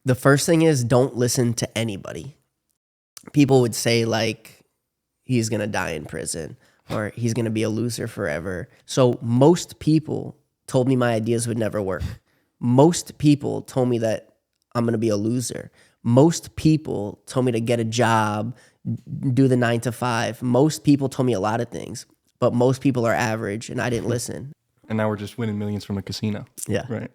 The first thing is don't listen to anybody. People would say like he's going to die in prison or he's going to be a loser forever. So most people told me my ideas would never work. Most people told me that I'm going to be a loser. Most people told me to get a job, do the 9 to 5. Most people told me a lot of things, but most people are average and I didn't listen. And now we're just winning millions from a casino. Yeah. Right.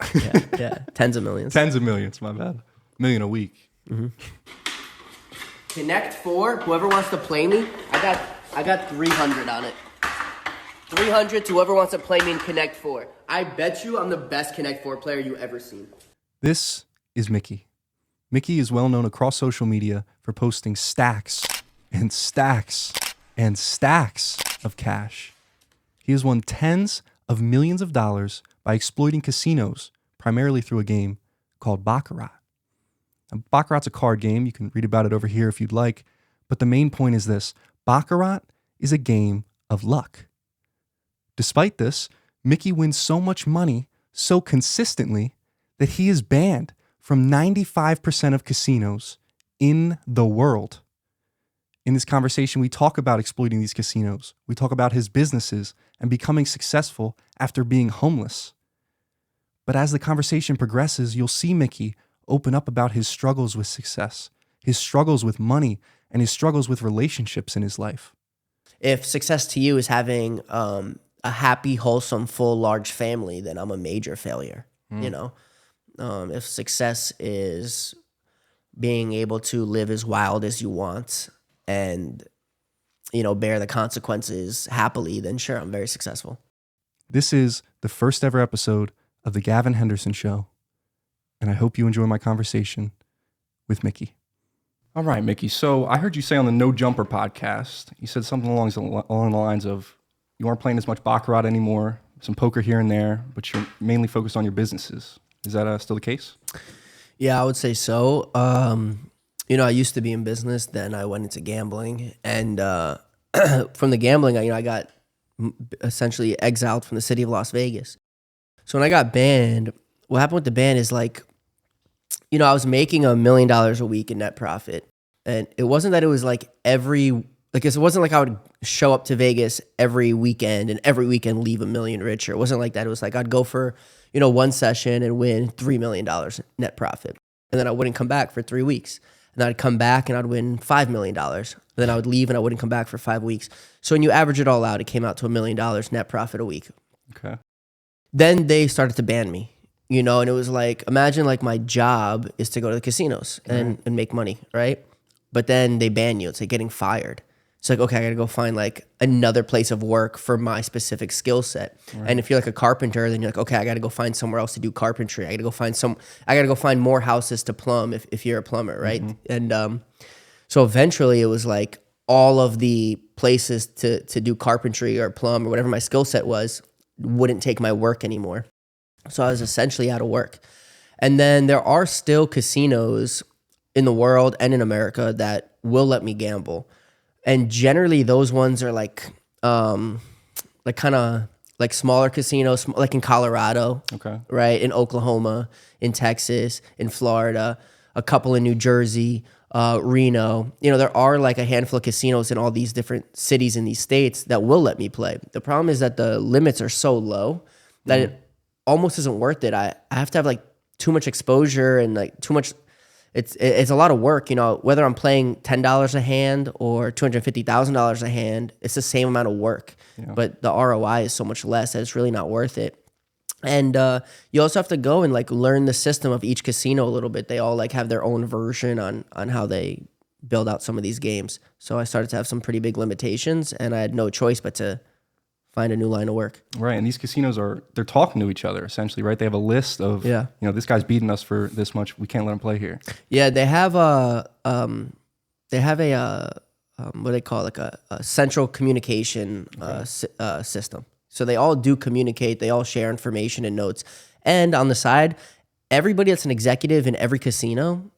Yeah. Tens of millions. Tens of millions, my bad. $1 million a week. Mm-hmm. Connect 4, whoever wants to play me, I got 300 on it. 300 to whoever wants to play me in Connect 4. I bet you I'm the best Connect 4 player you ever seen. This is Mikki. Mikki is well known across social media for posting stacks and stacks and stacks of cash. He has won tens of millions of dollars by exploiting casinos, primarily through a game called Baccarat. Now, Baccarat's a card game. You can read about it over here if you'd like. But the main point is this. Baccarat is a game of luck. Despite this, Mikki wins so much money so consistently that he is banned from 95% of casinos in the world. In this conversation, we talk about exploiting these casinos. We talk about his businesses and becoming successful after being homeless. But as the conversation progresses, you'll see Mikki open up about his struggles with success, his struggles with money, and his struggles with relationships in his life. If success to you is having a happy, wholesome, full, large family, then I'm a major failure. You know, if success is being able to live as wild as you want and, you know, bear the consequences happily, then sure, I'm very successful. This is the first ever episode of The Gavin Henderson Show, and I hope you enjoy my conversation with Mikki. All right, Mikki. So I heard you say on the No Jumper podcast, you said something along the lines of you aren't playing as much Baccarat anymore, some poker here and there, but you're mainly focused on your businesses. Is that still the case? Yeah, I would say so. You know, I used to be in business, then I went into gambling, and from the gambling, I got essentially exiled from the city of Las Vegas. So when I got banned, what happened with the ban is like, you know, I was making $1 million a week in net profit. And it wasn't that it was like it wasn't like I would show up to Vegas every weekend and every weekend leave $1 million richer. It wasn't like that. It was like I'd go for, you know, one session and win $3 million net profit. And then I wouldn't come back for 3 weeks. And I'd come back and I'd win $5 million. And then I would leave and I wouldn't come back for 5 weeks. So when you average it all out, it came out to $1 million net profit a week. Okay. Then they started to ban me, you know, and it was like, imagine like my job is to go to the casinos and make money, right? But then they ban you. It's like getting fired. It's like, okay, I got to go find like another place of work for my specific skill set. Right. And if you're like a carpenter, then you're like, okay, I got to go find somewhere else to do carpentry. I got to go find more houses to plumb if you're a plumber, right? Mm-hmm. And so eventually it was like all of the places to do carpentry or plumb or whatever my skill set was wouldn't take my work anymore. So I was essentially out of work. And then there are still casinos in the world and in America that will let me gamble. And generally those ones are like kind of like smaller casinos, like in Colorado, okay, right? In Oklahoma, in Texas, in Florida, a couple in New Jersey, Reno. You know, there are like a handful of casinos in all these different cities in these states that will let me play. The problem is that the limits are so low that it almost isn't worth it. I have to have like too much exposure and like too much. It's a lot of work, you know, whether I'm playing $10 a hand or $250,000 a hand, it's the same amount of work, but the ROI is so much less that it's really not worth it. And you also have to go and like learn the system of each casino a little bit. They all like have their own version on how they build out some of these games. So I started to have some pretty big limitations and I had no choice but to find a new line of work. Right, and these casinos they're talking to each other essentially, right? They have a list of, you know, this guy's beating us for this much. We can't let him play here. Yeah, they have a what they call like a central communication system. So they all do communicate. They all share information and notes. And on the side, everybody that's an executive in every casino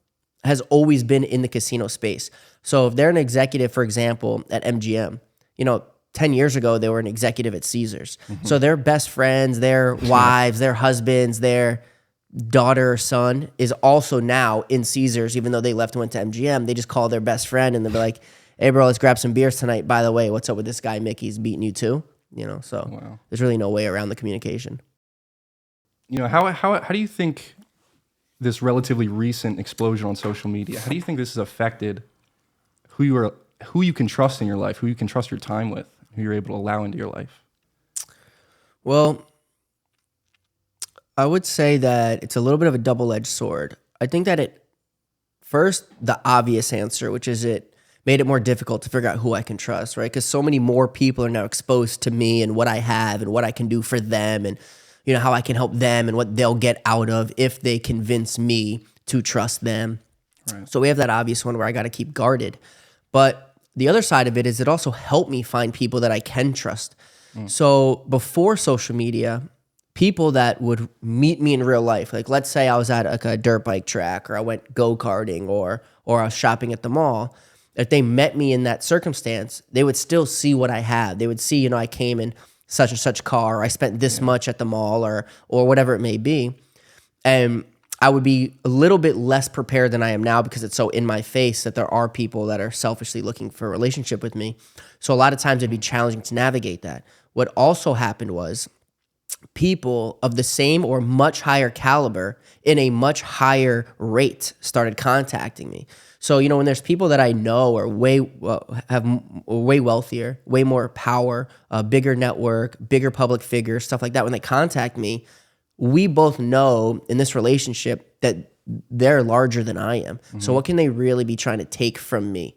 has always been in the casino space. So if they're an executive, for example, at MGM, you know, 10 years ago, they were an executive at Caesars. Mm-hmm. So their best friends, their wives, their husbands, they're daughter or son is also now in Caesars, even though they left and went to MGM. They just call their best friend and they'll be like, hey, bro, let's grab some beers tonight. By the way, what's up with this guy, Mickey? He's beating you too. So Wow. there's really no way around the communication. How do you think this relatively recent explosion on social media, how do you think this has affected who you can trust in your life, who you can trust your time with, who you're able to allow into your life? Well, I would say that it's a little bit of a double-edged sword. I think that first, the obvious answer, which is it made it more difficult to figure out who I can trust, right? Because so many more people are now exposed to me and what I have and what I can do for them and how I can help them and what they'll get out of if they convince me to trust them. Right. So we have that obvious one where I got to keep guarded. But the other side of it is it also helped me find people that I can trust. So before social media, people that would meet me in real life, like let's say I was at like a dirt bike track or I went go-karting or I was shopping at the mall, if they met me in that circumstance, they would still see what I had. They would see, I came in such and such car, or I spent this much at the mall or whatever it may be. And I would be a little bit less prepared than I am now because it's so in my face that there are people that are selfishly looking for a relationship with me. So a lot of times it'd be challenging to navigate that. What also happened was people of the same or much higher caliber in a much higher rate started contacting me. So, when there's people that I know are way wealthier, way more power, a bigger network, bigger public figures, stuff like that, when they contact me, we both know in this relationship that they're larger than I am. Mm-hmm. So what can they really be trying to take from me?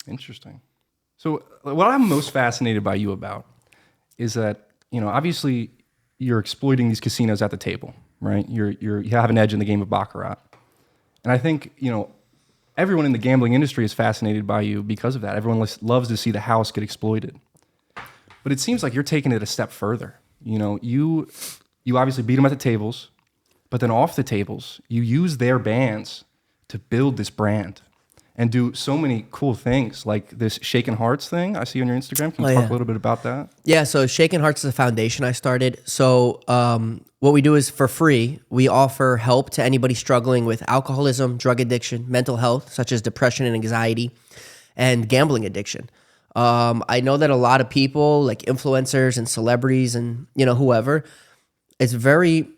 Interesting. So what I'm most fascinated by you about is that, obviously you're exploiting these casinos at the table, right? You have an edge in the game of Baccarat. And I think, everyone in the gambling industry is fascinated by you because of that. Everyone loves to see the house get exploited. But it seems like you're taking it a step further. You obviously beat them at the tables, but then off the tables, you use their bands to build this brand and do so many cool things, like this Shaken Hearts thing I see on your Instagram. Can you talk a little bit about that? Yeah, so Shaken Hearts is a foundation I started. So what we do is for free, we offer help to anybody struggling with alcoholism, drug addiction, mental health, such as depression and anxiety, and gambling addiction. I know that a lot of people, like influencers and celebrities and whoever, it's very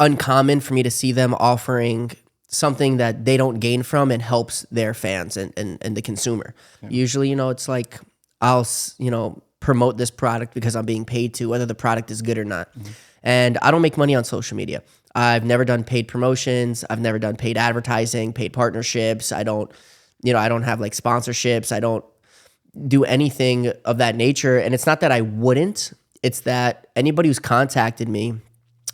uncommon for me to see them offering something that they don't gain from and helps their fans and the consumer. Yeah. Usually, it's like I'll, promote this product because I'm being paid to, whether the product is good or not. Mm-hmm. And I don't make money on social media. I've never done paid promotions. I've never done paid advertising, paid partnerships. I don't have like sponsorships. I don't do anything of that nature. And it's not that I wouldn't, it's that anybody who's contacted me,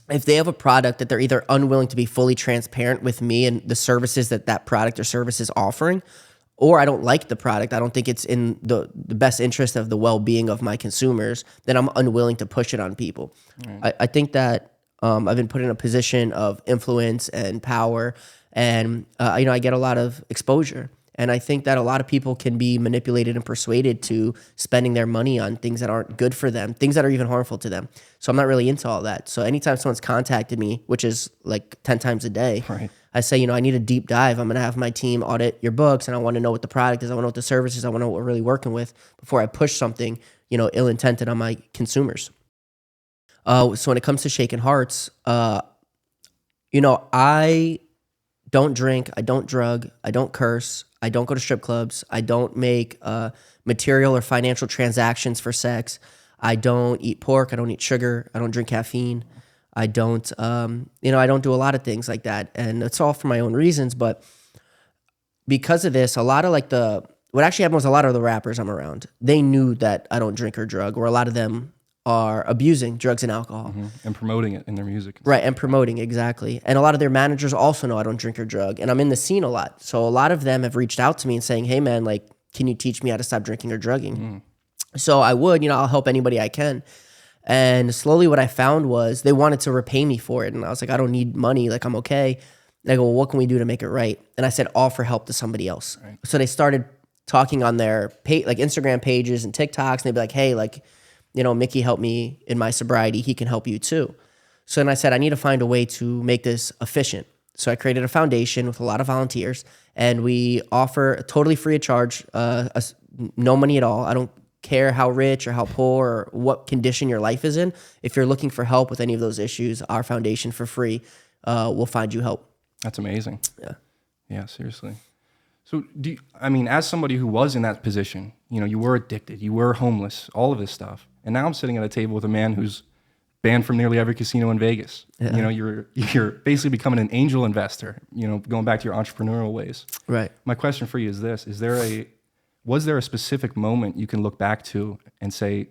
if they have a product that they're either unwilling to be fully transparent with me and the services that product or service is offering, or I don't like the product, I don't think it's in the best interest of the well-being of my consumers, then I'm unwilling to push it on people. Right. I think that I've been put in a position of influence and power, and I get a lot of exposure. And I think that a lot of people can be manipulated and persuaded to spending their money on things that aren't good for them, things that are even harmful to them. So I'm not really into all that. So anytime someone's contacted me, which is like 10 times a day, right, I say, I need a deep dive. I'm going to have my team audit your books, and I want to know what the product is. I want to know what the service is. I want to know what we're really working with before I push something, ill-intended on my consumers. So when it comes to Shaken Hearts, I don't drink, I don't drug, I don't curse, I don't go to strip clubs, I don't make material or financial transactions for sex, I don't eat pork, I don't eat sugar, I don't drink caffeine, I don't, I don't do a lot of things like that, and it's all for my own reasons. But because of this, a lot of what actually happened was a lot of the rappers I'm around, they knew that I don't drink or drug, or a lot of them are abusing drugs and alcohol. Mm-hmm. And promoting it in their music. Right, and promoting, exactly. And a lot of their managers also know I don't drink or drug, and I'm in the scene a lot. So a lot of them have reached out to me and saying, hey man, can you teach me how to stop drinking or drugging? Mm. So I would, I'll help anybody I can. And slowly what I found was they wanted to repay me for it. And I was like, I don't need money, I'm okay. And I go, well, what can we do to make it right? And I said, offer help to somebody else. Right. So they started talking on their Instagram pages and TikToks, and they'd be like, hey, Mickey helped me in my sobriety. He can help you too. So then I said, I need to find a way to make this efficient. So I created a foundation with a lot of volunteers, and we offer totally free of charge, no money at all. I don't care how rich or how poor or what condition your life is in. If you're looking for help with any of those issues, our foundation for free will find you help. That's amazing. Yeah. Yeah, seriously. So I mean, as somebody who was in that position, you know, you were addicted, you were homeless, all of this stuff. And now I'm sitting at a table with a man who's banned from nearly every casino in Vegas. Yeah. You know, you're basically becoming an angel investor, you know, going back to your entrepreneurial ways. Right. My question for you is this: was there a specific moment you can look back to and say,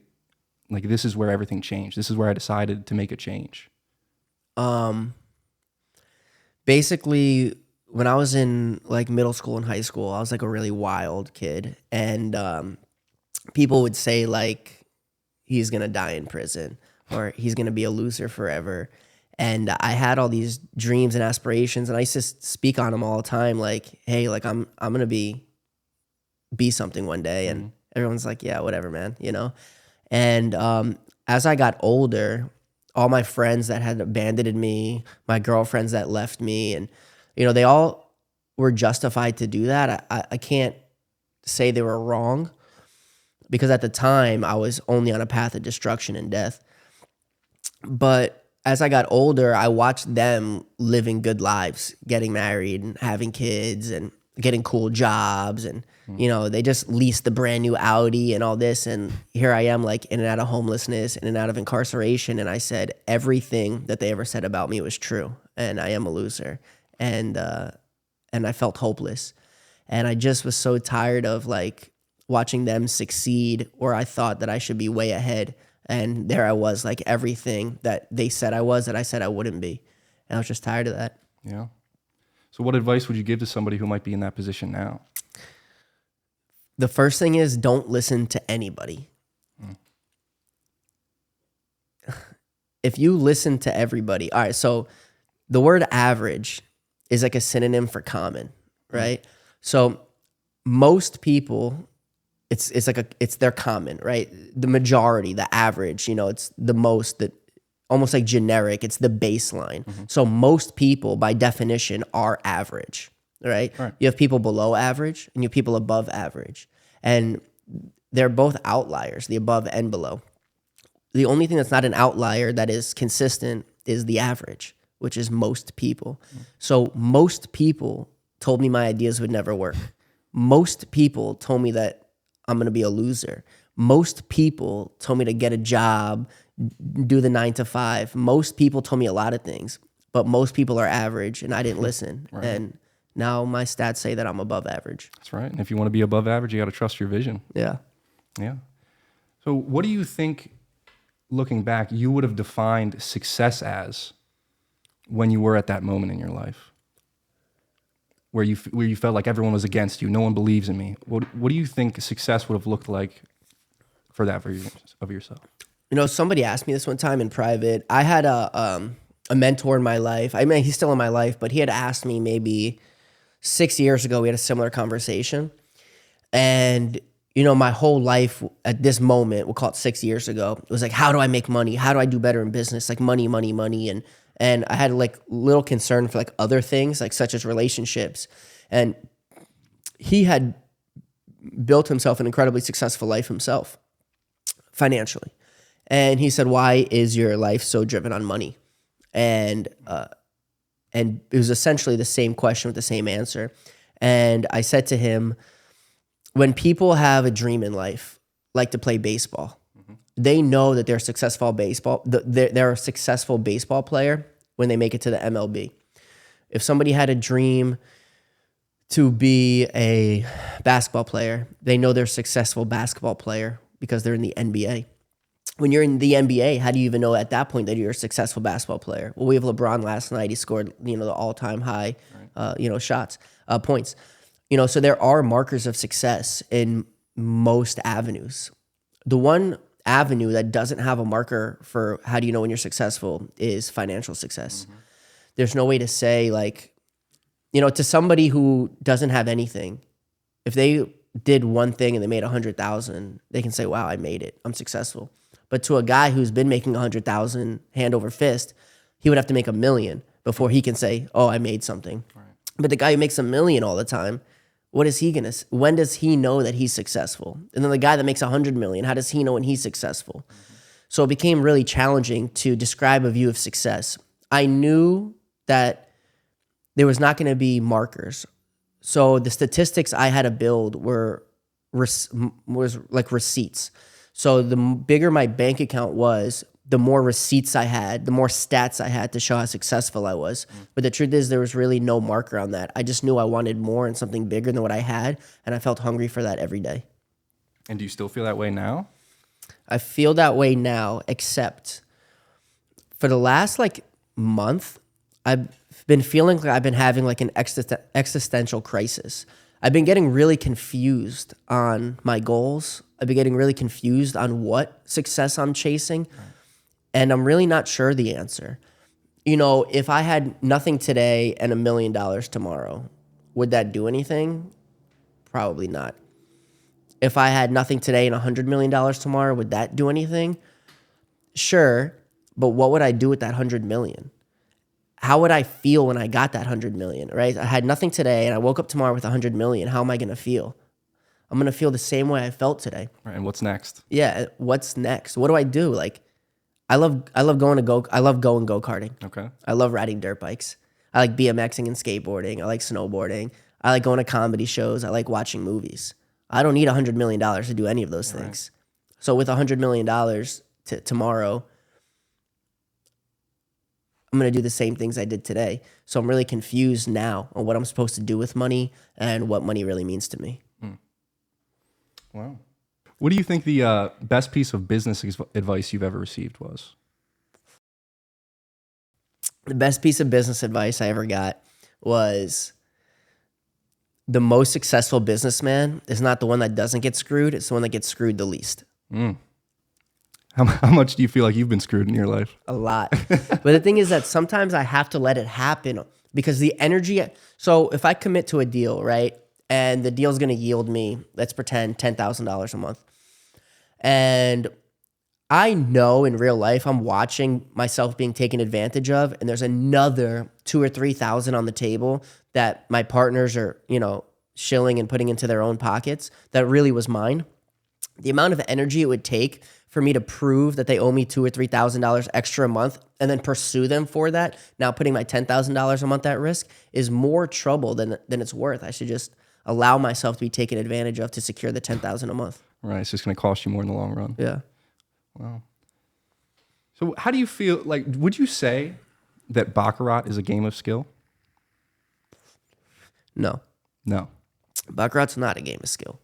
like, this is where everything changed. This is where I decided to make a change? Basically, when I was in like middle school and high school, I was like a really wild kid, and people would say like he's gonna die in prison or he's gonna be a loser forever. And I had all these dreams and aspirations, and I used to speak on them all the time, like, hey, like I'm gonna be something one day. And everyone's like, yeah, whatever, man, you know. And as I got older, all my friends that had abandoned me, my girlfriends that left me, and you know, they all were justified to do that. I can't say they were wrong, because at the time I was only on a path of destruction and death. But as I got older, I watched them living good lives, getting married and having kids and getting cool jobs. And, you know, they just leased the brand new Audi and all this. And here I am, like, in and out of homelessness, in and out of incarceration. And I said, everything that they ever said about me was true. And I am a loser. And I felt hopeless. And I just was so tired of like watching them succeed where I thought that I should be way ahead. And there I was, like everything that they said I was, that I said I wouldn't be. And I was just tired of that. Yeah. So what advice would you give to somebody who might be in that position now? The first thing is, don't listen to anybody. If you listen to everybody, all right, so the word average is like a synonym for common, right? So most people, it's their common, right? The majority, the average, you know, it's the most, that almost like generic, it's the baseline. So most people by definition are average, right? You have people below average and you have people above average. And they're both outliers, the above and below. The only thing that's not an outlier that is consistent is the average, which is most people. So most people told me my ideas would never work. Most people told me that I'm going to be a loser. Most people told me to get a job, do the 9 to 5. Most people told me a lot of things, but most people are average, and I didn't listen. Right. And now my stats say that I'm above average. That's right. And if you want to be above average, you got to trust your vision. Yeah. Yeah. So what do you think, looking back, you would have defined success as when you were at that moment in your life? Where you felt like everyone was against you, no one believes in me. What do you think success would have looked like for that of yourself? You know, somebody asked me this one time in private. I had a mentor in my life. I mean, he's still in my life, but he had asked me maybe 6 years ago. We had a similar conversation, and you know, my whole life at this moment, we'll call it 6 years ago, it was like, how do I make money? How do I do better in business? Like money, money, money, and I had like little concern for like other things, like such as relationships. And he had built himself an incredibly successful life himself, financially. And he said, why is your life so driven on money? And it was essentially the same question with the same answer. And I said to him, when people have a dream in life, like to play baseball, they know that they're successful they're a successful baseball player when they make it to the MLB. If somebody had a dream to be a basketball player, they know they're a successful basketball player because they're in the NBA. When you're in the NBA, how do you even know at that point that you're a successful basketball player? Well, we have LeBron last night. He scored, you know, the all-time high, points. You know, so there are markers of success in most avenues. The one avenue that doesn't have a marker for how do you know when you're successful is financial success. There's no way to say, like, you know, to somebody who doesn't have anything, if they did one thing and they made 100,000, they can say, wow, I made it, I'm successful. But to a guy who's been making 100,000 hand over fist, he would have to make 1 million before he can say, oh, I made something. Right. But the guy who makes 1 million all the time, what is he gonna? When does he know that he's successful? And then the guy that makes 100 million, how does he know when he's successful? So it became really challenging to describe a view of success. I knew that there was not going to be markers. So the statistics I had to build was like receipts. So the bigger my bank account was, the more receipts I had, the more stats I had to show how successful I was. But the truth is there was really no marker on that. I just knew I wanted more and something bigger than what I had, and I felt hungry for that every day. And do you still feel that way now? I feel that way now, except for the last month, I've been feeling like I've been having like an existential crisis. I've been getting really confused on my goals. I've been getting really confused on what success I'm chasing. Right. And I'm really not sure the answer. You know, if I had nothing today and $1 million tomorrow, would that do anything? Probably not. If I had nothing today and $100 million tomorrow, would that do anything? Sure, but what would I do with that 100 million? How would I feel when I got that 100 million, right? I had nothing today and I woke up tomorrow with 100 million. How am I going to feel? I'm going to feel the same way I felt today. Right, and what's next? Yeah, what's next? What do I do? Like, I love going go-karting. Okay. I love riding dirt bikes. I like BMXing and skateboarding. I like snowboarding. I like going to comedy shows. I like watching movies. I don't need $100 million to do any of those things. Right. So with $100 million tomorrow, I'm going to do the same things I did today. So I'm really confused now on what I'm supposed to do with money and what money really means to me. Wow. What do you think the best piece of business advice you've ever received was? The best piece of business advice I ever got was, the most successful businessman is not the one that doesn't get screwed. It's the one that gets screwed the least. How much do you feel like you've been screwed in your life? A lot. But the thing is that sometimes I have to let it happen because the energy. So if I commit to a deal, right, and the deal's going to yield me, let's pretend $10,000 a month. And I know in real life I'm watching myself being taken advantage of, and there's another 2,000 or 3,000 on the table that my partners are, shilling and putting into their own pockets that really was mine. The amount of energy it would take for me to prove that they owe me $2,000 or $3,000 extra a month and then pursue them for that, now putting my $10,000 a month at risk, is more trouble than it's worth. I should just allow myself to be taken advantage of to secure the $10,000 a month. Right. It's just going to cost you more in the long run. Yeah. Wow. So how do you feel, would you say that Baccarat is a game of skill? No. No. Baccarat's not a game of skill.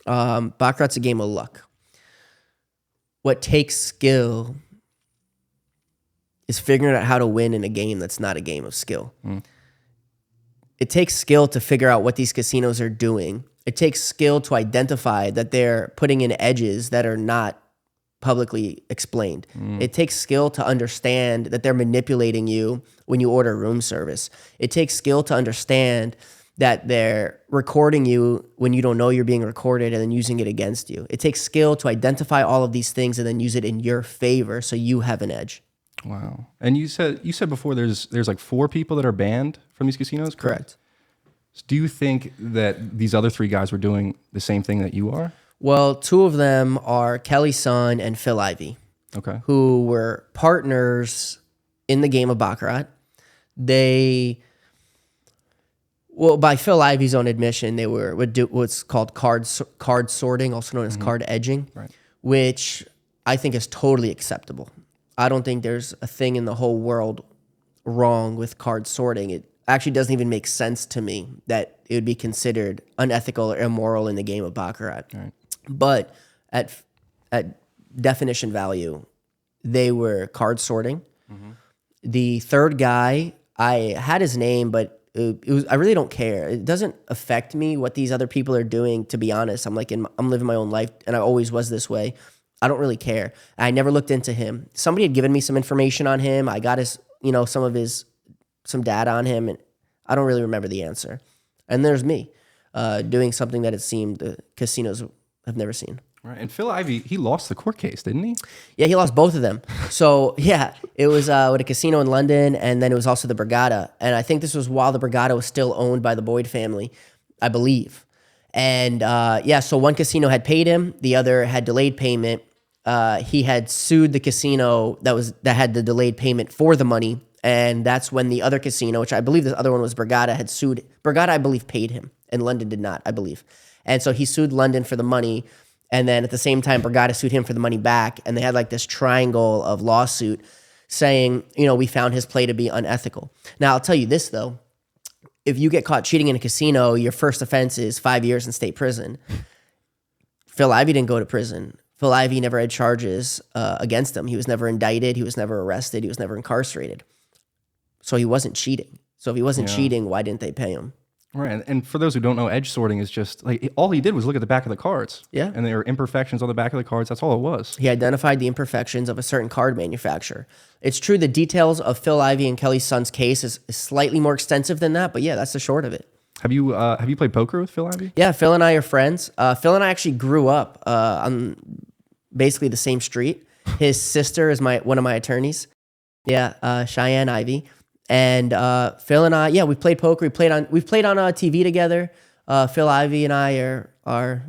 Baccarat's a game of luck. What takes skill is figuring out how to win in a game that's not a game of skill. It takes skill to figure out what these casinos are doing. It takes skill to identify that they're putting in edges that are not publicly explained. It takes skill to understand that they're manipulating you when you order room service. It takes skill to understand that they're recording you when you don't know you're being recorded and then using it against you. It takes skill to identify all of these things and then use it in your favor so you have an edge. Wow. And you said before there's like 4 people that are banned from these casinos, correct? So do you think that these other 3 guys were doing the same thing that you are? Well, 2 of them are Kelly Sun and Phil Ivey, who were partners in the game of Baccarat. By Phil Ivey's own admission, they would do what's called card sorting, also known as card edging, which I think is totally acceptable. I don't think there's a thing in the whole world wrong with card sorting. It actually doesn't even make sense to me that it would be considered unethical or immoral in the game of Baccarat. Right. But at definition value, they were card sorting. The third guy, I had his name, but I really don't care. It doesn't affect me what these other people are doing, to be honest. I'm living my own life, and I always was this way. I don't really care. I never looked into him. Somebody had given me some information on him. I got some data on him, and I don't really remember the answer. And there's me doing something that it seemed the casinos have never seen. Right. And Phil Ivey, he lost the court case, didn't he? Yeah, he lost both of them. So yeah, it was with a casino in London, and then it was also the Borgata. And I think this was while the Borgata was still owned by the Boyd family, I believe. And yeah, so one casino had paid him, the other had delayed payment. He had sued the casino that had the delayed payment for the money, and that's when the other casino, which I believe this other one was Borgata, had sued. Borgata, I believe, paid him, and London did not, I believe. And so he sued London for the money. And then at the same time, Borgata sued him for the money back. And they had like this triangle of lawsuit saying, we found his play to be unethical. Now, I'll tell you this, though. If you get caught cheating in a casino, your first offense is 5 years in state prison. Phil Ivey didn't go to prison. Phil Ivey never had charges against him. He was never indicted. He was never arrested. He was never incarcerated. So he wasn't cheating. So if he wasn't cheating, why didn't they pay him? Right. And for those who don't know, edge sorting is just like all he did was look at the back of the cards. Yeah. And there were imperfections on the back of the cards. That's all it was. He identified the imperfections of a certain card manufacturer. It's true the details of Phil Ivey and Kelly's son's case is slightly more extensive than that, but yeah, that's the short of it. Have you played poker with Phil Ivey? Yeah, Phil and I are friends. Phil and I actually grew up on basically the same street. His sister is one of my attorneys. Yeah, Cheyenne Ivey. And Phil and I, we played poker. We've played on TV together. Phil Ivey and I are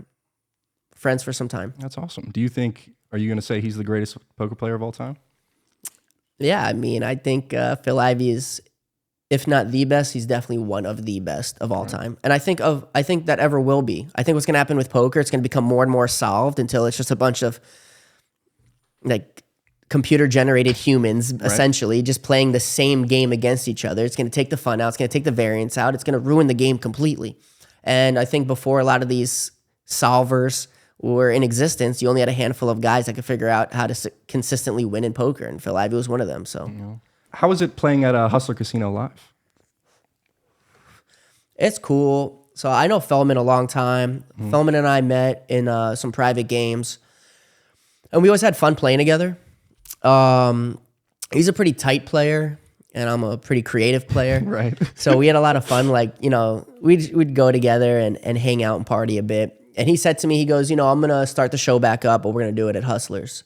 friends for some time. That's awesome. Are you going to say he's the greatest poker player of all time? Yeah, I mean, I think Phil Ivey is, if not the best, he's definitely one of the best of all time. And I think that ever will be. I think what's going to happen with poker, it's going to become more and more solved until it's just a bunch of like computer-generated humans, essentially, just playing the same game against each other. It's going to take the fun out. It's going to take the variance out. It's going to ruin the game completely. And I think before a lot of these solvers were in existence, you only had a handful of guys that could figure out how to consistently win in poker, and Phil Ivey was one of them. So, how was it playing at Hustler Casino Live? It's cool. So I know Feldman a long time. Feldman and I met in some private games, and we always had fun playing together. He's a pretty tight player, and I'm a pretty creative player. Right. So we had a lot of fun. Like, we'd go together and hang out and party a bit. And he said to me, he goes, I'm going to start the show back up, but we're going to do it at Hustlers.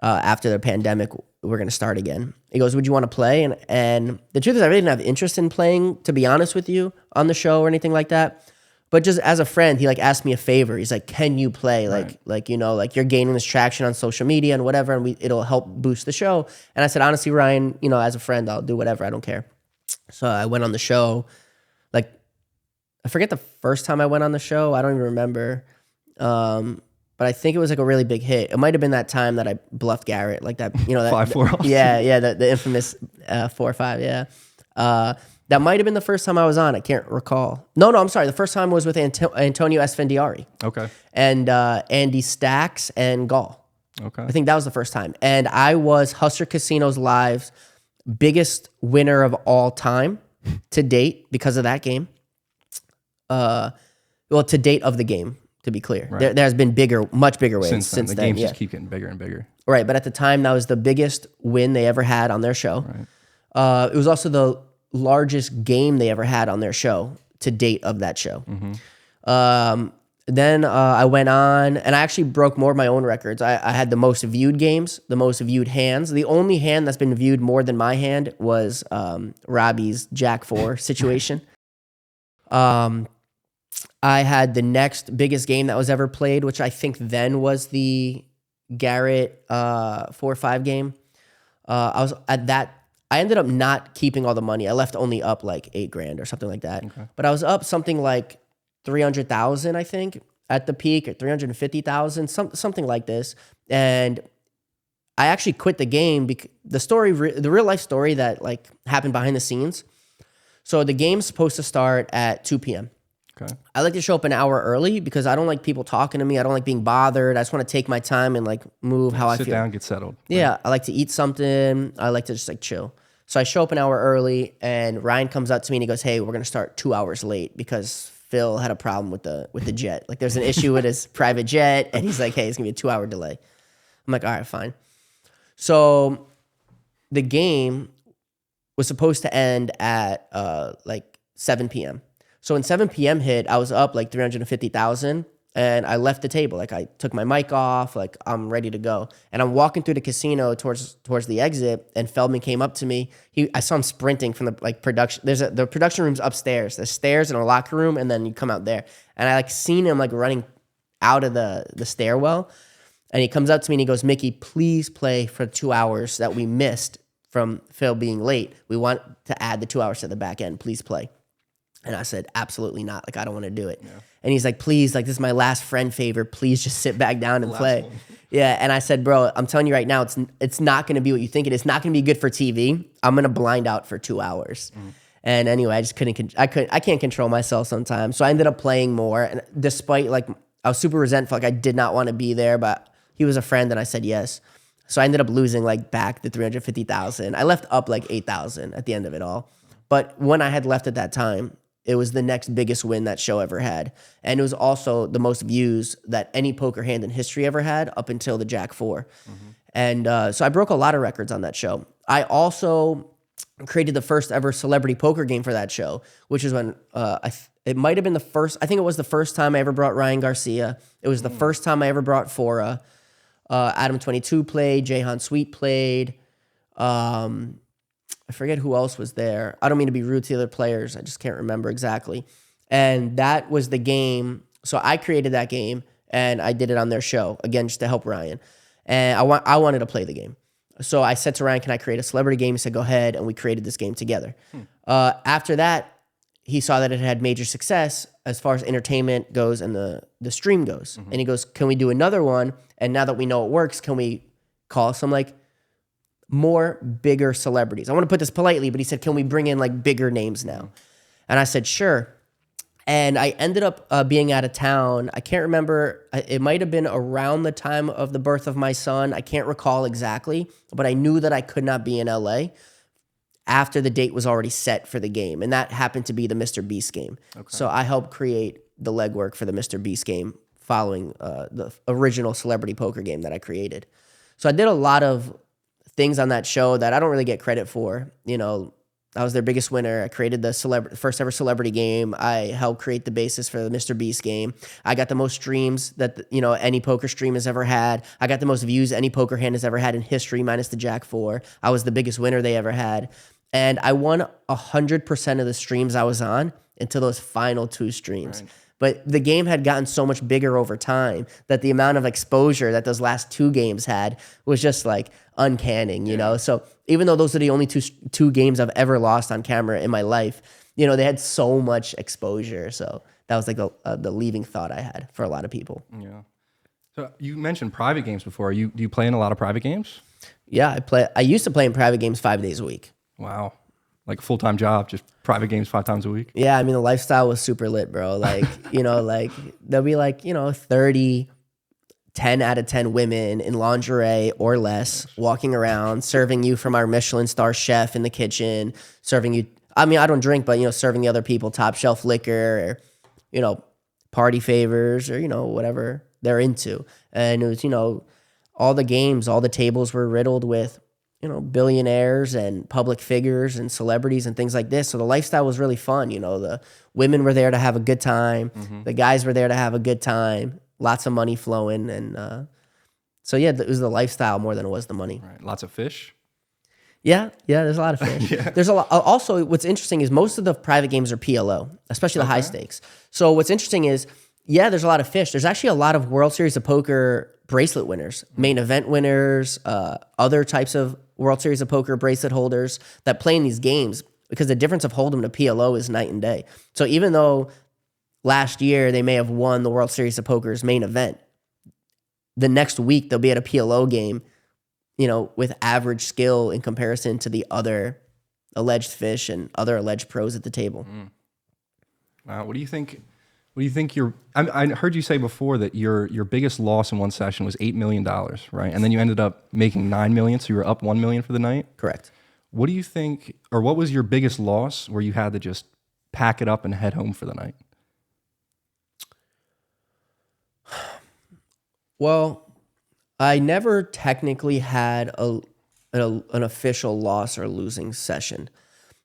After the pandemic, we're going to start again. He goes, would you want to play? And the truth is, I really didn't have interest in playing, to be honest with you, on the show or anything like that. But just as a friend, he like asked me a favor. He's like, "Can you play? Like you're gaining this traction on social media and whatever, and it'll help boost the show." And I said, honestly, Ryan, as a friend, I'll do whatever. I don't care. So I went on the show. Like, I forget the first time I went on the show. I don't even remember. But I think it was like a really big hit. It might have been that time that I bluffed Garrett, like that. That 5-4. Yeah, the infamous 4-5. Yeah. That might have been the first time I was on. I can't recall. No, I'm sorry. The first time was with Antonio Esfandiari. Okay. And Andy Stacks and Gall. Okay. I think that was the first time. And I was Hustler Casinos Live's biggest winner of all time to date because of that game. To date of the game, to be clear. Right. There has been much bigger wins since then. The games just keep getting bigger and bigger. Right, but at the time, that was the biggest win they ever had on their show. Right. It was also the largest game they ever had on their show to date of that show. Then I went on, and I actually broke more of my own records. I had the most viewed games, the most viewed hands. The only hand that's been viewed more than my hand was Robbie's Jack 4 situation. I had the next biggest game that was ever played, which I think then was the Garrett 4-5 game. I was at that. I ended up not keeping all the money. I left only up like $8,000 or something like that. Okay. But I was up something like 300,000, I think, at the peak, or 350,000, something like this. And I actually quit the game because the real life story that like happened behind the scenes. So the game's supposed to start at 2 p.m. Okay. I like to show up an hour early because I don't like people talking to me. I don't like being bothered. I just want to take my time and like move how I feel. Sit down, get settled. Yeah, I like to eat something. I like to just like chill. So I show up an hour early, and Ryan comes up to me and he goes, "Hey, we're gonna start 2 hours late because Phil had a problem with the jet. Like there's an issue with his private jet, and he's like, hey, it's gonna be a 2-hour delay." I'm like, all right, fine. So the game was supposed to end at like 7 p.m. So when 7 p.m. hit, I was up like 350,000, and I left the table. Like I took my mic off, like I'm ready to go. And I'm walking through the casino towards the exit, and Feldman came up to me. I saw him sprinting from the like production. The production room's upstairs. There's stairs and a locker room, and then you come out there. And I like seen him like running out of the stairwell. And he comes up to me and he goes, "Mikki, please play for 2 hours that we missed from Phil being late. We want to add the 2 hours to the back end. Please play." And I said, "Absolutely not. Like, I don't want to do it." Yeah. And he's like, "Please, like, this is my last friend favor. Please just sit back down and play." Yeah. And I said, "Bro, I'm telling you right now, it's not going to be what you think it is. It's not going to be good for TV. I'm going to blind out for 2 hours." And anyway, I just I can't control myself sometimes. So I ended up playing more. And despite, like, I was super resentful. Like, I did not want to be there, but he was a friend and I said yes. So I ended up losing, like, back the 350,000. I left up like 8,000 at the end of it all. But when I had left at that time, it was the next biggest win that show ever had. And it was also the most views that any poker hand in history ever had up until the Jack 4. And so I broke a lot of records on that show. I also created the first ever celebrity poker game for that show, which is when it might have been the first. I think it was the first time I ever brought Ryan Garcia. It was the first time I ever brought Fora. Adam 22 played. Jahan Sweet played. I forget who else was there. I don't mean to be rude to the other players. I just can't remember exactly. And that was the game. So I created that game and I did it on their show, again, just to help Ryan. And I wanted to play the game. So I said to Ryan, "Can I create a celebrity game?" He said, "Go ahead." And we created this game together. After that, he saw that it had major success as far as entertainment goes and the stream goes. And he goes, "Can we do another one? And now that we know it works, can we call some like more bigger celebrities?" I want to put this politely, but he said, "Can we bring in like bigger names now?" And I said, "Sure." And I ended up being out of town. I can't remember. It might have been around the time of the birth of my son. I can't recall exactly, but I knew that I could not be in LA after the date was already set for the game. And that happened to be the Mr. Beast game. Okay. So I helped create the legwork for the Mr. Beast game following the original celebrity poker game that I created. So I did a lot of things on that show that I don't really get credit for. You know, I was their biggest winner. I created the first ever celebrity game. I helped create the basis for the Mr. Beast game. I got the most streams that, you know, any poker stream has ever had. I got the most views any poker hand has ever had in history, minus the Jack 4. I was the biggest winner they ever had. And I won 100% of the streams I was on until those final 2 streams. Right. But the game had gotten so much bigger over time that the amount of exposure that those last 2 games had was just like uncanny, you know? So even though those are the only two games I've ever lost on camera in my life, you know, they had so much exposure. So that was like the leaving thought I had for a lot of people. Yeah. So you mentioned private games before. Do you play in a lot of private games? Yeah, I used to play in private games 5 days a week. Wow. Like a full-time job, just private games 5 times a week? Yeah, I mean, the lifestyle was super lit, bro. Like, you know, like there'll be like, you know, 10 out of 10 women in lingerie or less walking around, serving you from our Michelin star chef in the kitchen, serving you, I mean, I don't drink, but, you know, serving the other people top shelf liquor or, you know, party favors or, you know, whatever they're into. And it was, you know, all the games, all the tables were riddled with, you know, billionaires and public figures and celebrities and things like this. So the lifestyle was really fun. You know, the women were there to have a good time. The guys were there to have a good time. Lots of money flowing. And so, yeah, it was the lifestyle more than it was the money. Right. Lots of fish? Yeah, there's a lot of fish. There's a lot. Also, what's interesting is most of the private games are PLO, especially the high stakes. So what's interesting is, yeah, there's a lot of fish. There's actually a lot of World Series of Poker bracelet winners, main event winners, other types of World Series of Poker bracelet holders that play in these games, because the difference of Hold'em to PLO is night and day. So even though last year they may have won the World Series of Poker's main event, the next week they'll be at a PLO game, you know, with average skill in comparison to the other alleged fish and other alleged pros at the table. Wow. What do you think? What do you think I heard you say before that your biggest loss in one session was $8 million, right? And then you ended up making $9 million, so you were up $1 million for the night? Correct. What do you think, or what was your biggest loss where you had to just pack it up and head home for the night? Well, I never technically had an official loss or losing session.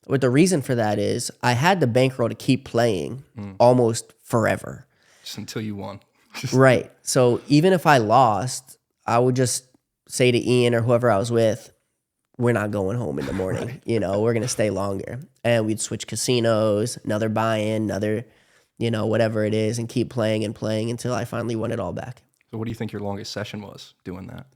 But the reason for that is I had the bankroll to keep playing almost forever. Just until you won. Right. So even if I lost, I would just say to Ian or whoever I was with, we're not going home in the morning. Right. You know, we're going to stay longer. And we'd switch casinos, another buy-in, another, you know, whatever it is, and keep playing and playing until I finally won it all back. So what do you think your longest session was doing that?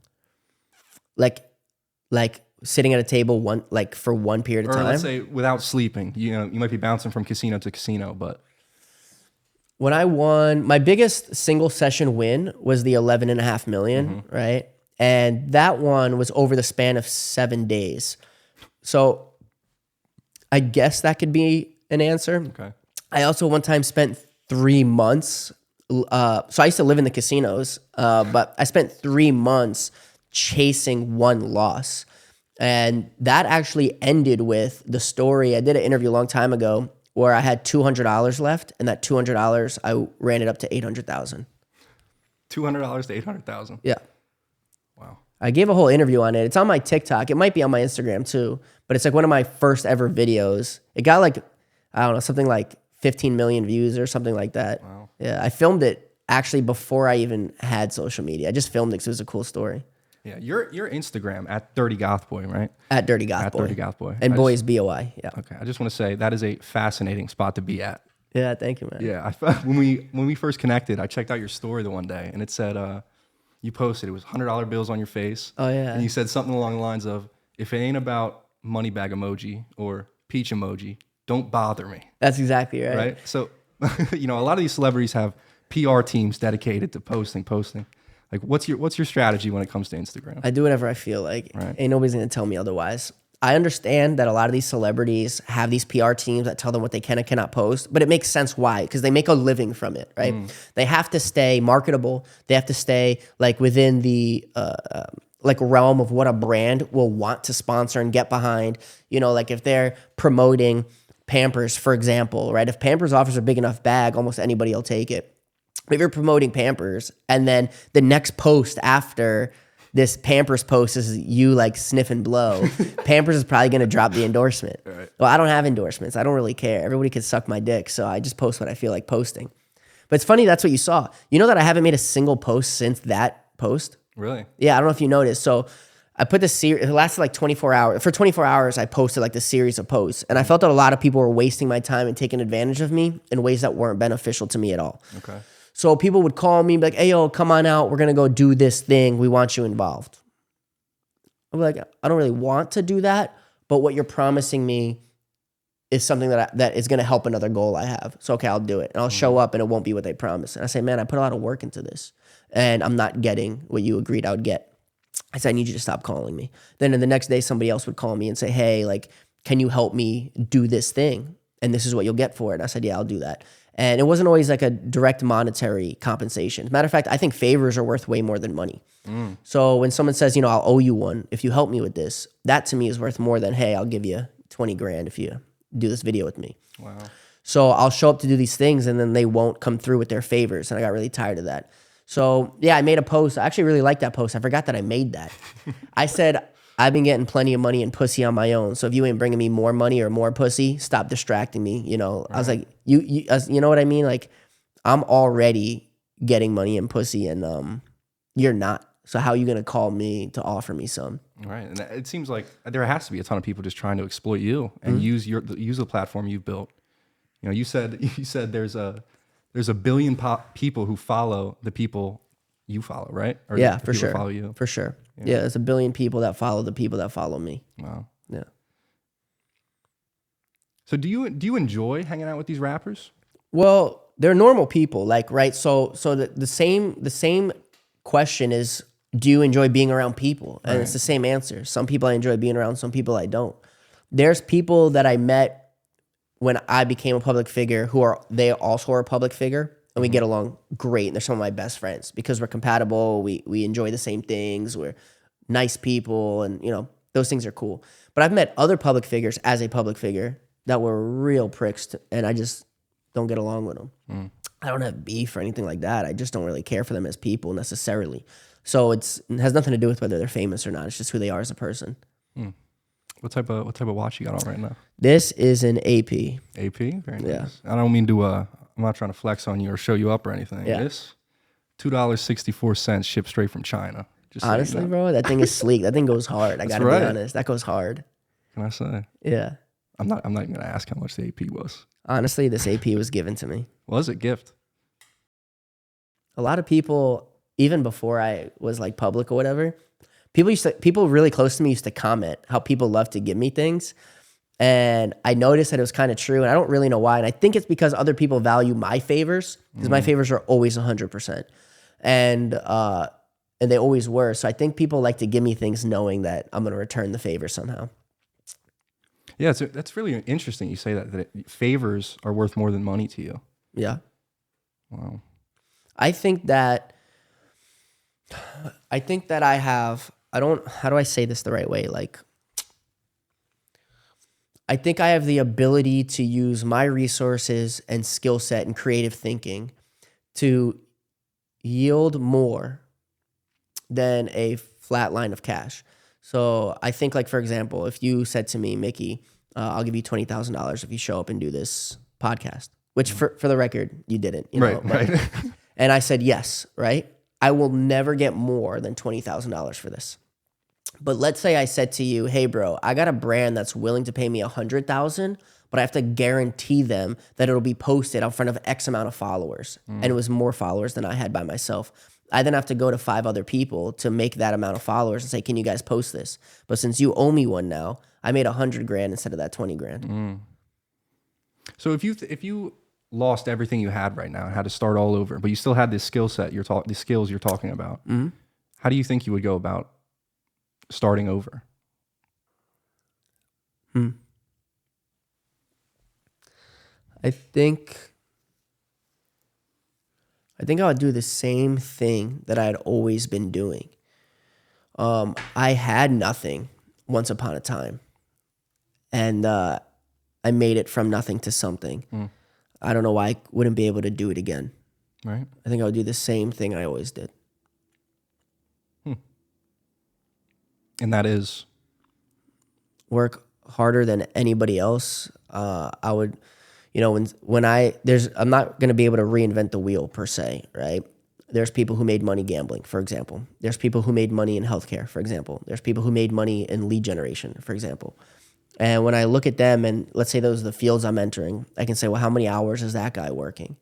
Like sitting at a table for one period of Or time. let's say without sleeping. You know, you might be bouncing from casino to casino, but When I won, my biggest single session win was the 11.5 million, right? And that one was over the span of 7 days. So I guess that could be an answer. okay. I also one time spent 3 months. So I used to live in the casinos, but I spent 3 months chasing one loss. And that actually ended with the story. I did an interview a long time ago where I had $200 left, and that $200, I ran it up to $800,000. $200 to $800,000. Yeah. Wow. I gave a whole interview on it. It's on my TikTok. It might be on my Instagram too, but it's like one of my first ever videos. It got like, I don't know, something like 15 million views or something like that. Wow. Yeah. I filmed it actually before I even had social media. I just filmed it because it was a cool story. Yeah, your Instagram at Dirty Goth Boy, right? At Dirty Goth At Boy. Dirty Goth Boy. And boy is BOI. Yeah. Okay, I just want to say that is a fascinating spot to be at. Yeah. Thank you, man. Yeah, when we first connected, I checked out your story the one day, and it said you posted it was $100 bills on your face. Oh, yeah. And you said something along the lines of, "If it ain't about money bag emoji or peach emoji, don't bother me." That's exactly right. Right. So, you know, a lot of these celebrities have PR teams dedicated to posting. Like, what's your strategy when it comes to Instagram? I do whatever I feel like. Right. Ain't nobody's gonna tell me otherwise. I understand that a lot of these celebrities have these PR teams that tell them what they can and cannot post, but it makes sense why, because they make a living from it, right? They have to stay marketable. They have to stay like within the like realm of what a brand will want to sponsor and get behind. You know, like if they're promoting Pampers, for example, right? If Pampers offers a big enough bag, almost anybody will take it. If you're promoting Pampers and then the next post after this Pampers post is you like sniff and blow, Pampers is probably going to drop the endorsement. Right. Well, I don't have endorsements. I don't really care. Everybody could suck my dick. So I just post what I feel like posting. But it's funny. That's what you saw. You know that I haven't made a single post since that post? Really? Yeah. I don't know if you noticed. So I put this series, it lasted like 24 hours. For 24 hours, I posted like the series of posts. And I felt that a lot of people were wasting my time and taking advantage of me in ways that weren't beneficial to me at all. Okay. So people would call me like, "Hey, yo, come on out. We're going to go do this thing. We want you involved." I'm like, I don't really want to do that, but what you're promising me is something that is going to help another goal I have. So, okay, I'll do it. And I'll show up and it won't be what they promised. And I say, man, I put a lot of work into this and I'm not getting what you agreed I would get. I said, I need you to stop calling me. Then the next day, somebody else would call me and say, "Hey, like, can you help me do this thing? And this is what you'll get for it." And I said, "Yeah, I'll do that." And it wasn't always like a direct monetary compensation. Matter of fact, I think favors are worth way more than money. So when someone says, you know, "I'll owe you one if you help me with this," that to me is worth more than, "Hey, I'll give you 20 grand if you do this video with me." Wow. So I'll show up to do these things and then they won't come through with their favors. And I got really tired of that. So yeah, I made a post. I actually really liked that post. I forgot that I made that. I said, "I've been getting plenty of money and pussy on my own. So if you ain't bringing me more money or more pussy, stop distracting me." You know, I was like, you know what I mean? Like, I'm already getting money and pussy and you're not. So how are you going to call me to offer me some? Right. And it seems like there has to be a ton of people just trying to exploit you and use the platform you've built. You know, you said there's a billion people who follow the people you follow, right? Or Yeah, the for people sure. follow you. For sure. Yeah, there's a billion people that follow the people that follow me. Wow. Yeah. So do you enjoy hanging out with these rappers? Well, they're normal people, like, right? So the same question is, do you enjoy being around people? And it's the same answer. Some people I enjoy being around, some people I don't. There's people that I met when I became a public figure they also are a public figure, and we get along great. And they're some of my best friends because we're compatible. We enjoy the same things. We're nice people, and you know, those things are cool. But I've met other public figures as a public figure that were real pricks, and I just don't get along with them. I don't have beef or anything like that. I just don't really care for them as people necessarily. So it has nothing to do with whether they're famous or not. It's just who they are as a person. What type of watch you got on right now? This is an AP. AP? Very nice. Yeah. I don't mean to I'm not trying to flex on you or show you up or anything. Yeah. This $2.64 shipped straight from China. Just so Honestly, you know. bro, that thing is sleek. That thing goes hard. I gotta right. be honest. That goes hard. Can I say? Yeah. I'm not even gonna ask how much the AP was. Honestly, this AP was given to me. Was it gift? A lot of people, even before I was like public or whatever, people really close to me used to comment how people love to give me things. And I noticed that it was kind of true, and I don't really know why. And I think it's because other people value my favors, because my favors are always 100%. And they always were. So I think people like to give me things knowing that I'm going to return the favor somehow. Yeah, that's really interesting. You say that favors are worth more than money to you. Yeah. Wow. I think that I have, how do I say this the right way? Like, I think I have the ability to use my resources and skill set and creative thinking to yield more than a flat line of cash. So I think, like, for example, if you said to me, Mikki, I'll give you $20,000 if you show up and do this podcast, which for the record, you didn't, you know, right. And I said, yes, right? I will never get more than $20,000 for this. But let's say I said to you, hey, bro, I got a brand that's willing to pay me $100,000, but I have to guarantee them that it'll be posted in front of X amount of followers. And it was more followers than I had by myself. I then have to go to 5 other people to make that amount of followers and say, can you guys post this? But since you owe me one now, I made $100,000 instead of that $20,000. So if you lost everything you had right now and had to start all over, but you still had this skill set, the skills you're talking about, how do you think you would go about starting over? I think I would do the same thing that I had always been doing. I had nothing once upon a time, and I made it from nothing to something. I don't know why I wouldn't be able to do it again. Right. I think I would do the same thing I always did. And that is? Work harder than anybody else. I would, you know, I'm not going to be able to reinvent the wheel per se, right? There's people who made money gambling, for example. There's people who made money in healthcare, for example. There's people who made money in lead generation, for example. And when I look at them and let's say those are the fields I'm entering, I can say, well, how many hours is that guy working?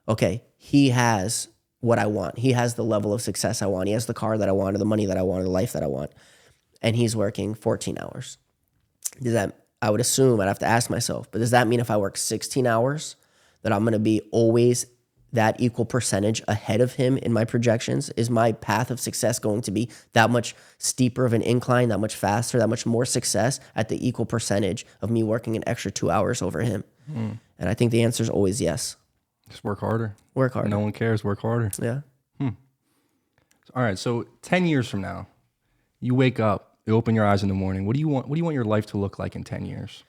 Okay, he has what I want. He has the level of success I want. He has the car that I want, or the money that I want, or the life that I want. And he's working 14 hours. I would assume, I'd have to ask myself, but does that mean if I work 16 hours that I'm going to be always that equal percentage ahead of him in my projections? Is my path of success going to be that much steeper of an incline, that much faster, that much more success at the equal percentage of me working an extra 2 hours over him? And I think the answer is always yes. Just work harder. Work harder. No one cares. Work harder. Yeah. All right. So 10 years from now, you wake up, you open your eyes in the morning. What do you want your life to look like in 10 years?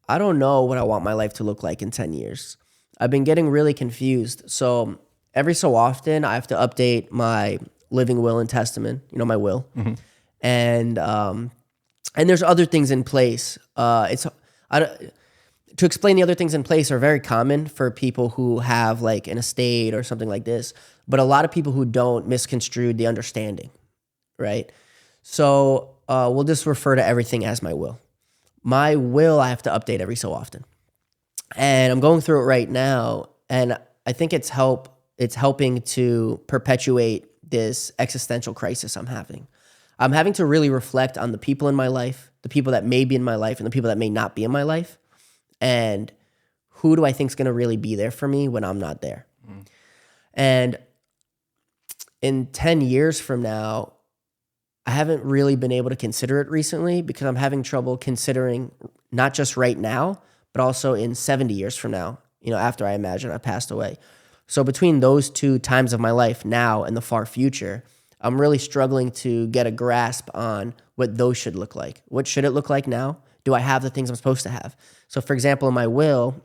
I don't know what I want my life to look like in 10 years. I've been getting really confused. So every so often I have to update my living will and testament, you know, my will. And there's other things in place. To explain the other things in place are very common for people who have like an estate or something like this. But a lot of people who don't misconstrued the understanding, right? So we'll just refer to everything as my will. My will I have to update every so often. And I'm going through it right now, and I think it's helping to perpetuate this existential crisis I'm having. I'm having to really reflect on the people in my life, the people that may be in my life, and the people that may not be in my life, and who do I think is going to really be there for me when I'm not there. And in 10 years from now, I haven't really been able to consider it recently because I'm having trouble considering not just right now, but also in 70 years from now, you know, after I imagine I passed away. So between those two times of my life, now and the far future, I'm really struggling to get a grasp on what those should look like. What should it look like now? Do I have the things I'm supposed to have? So for example, in my will,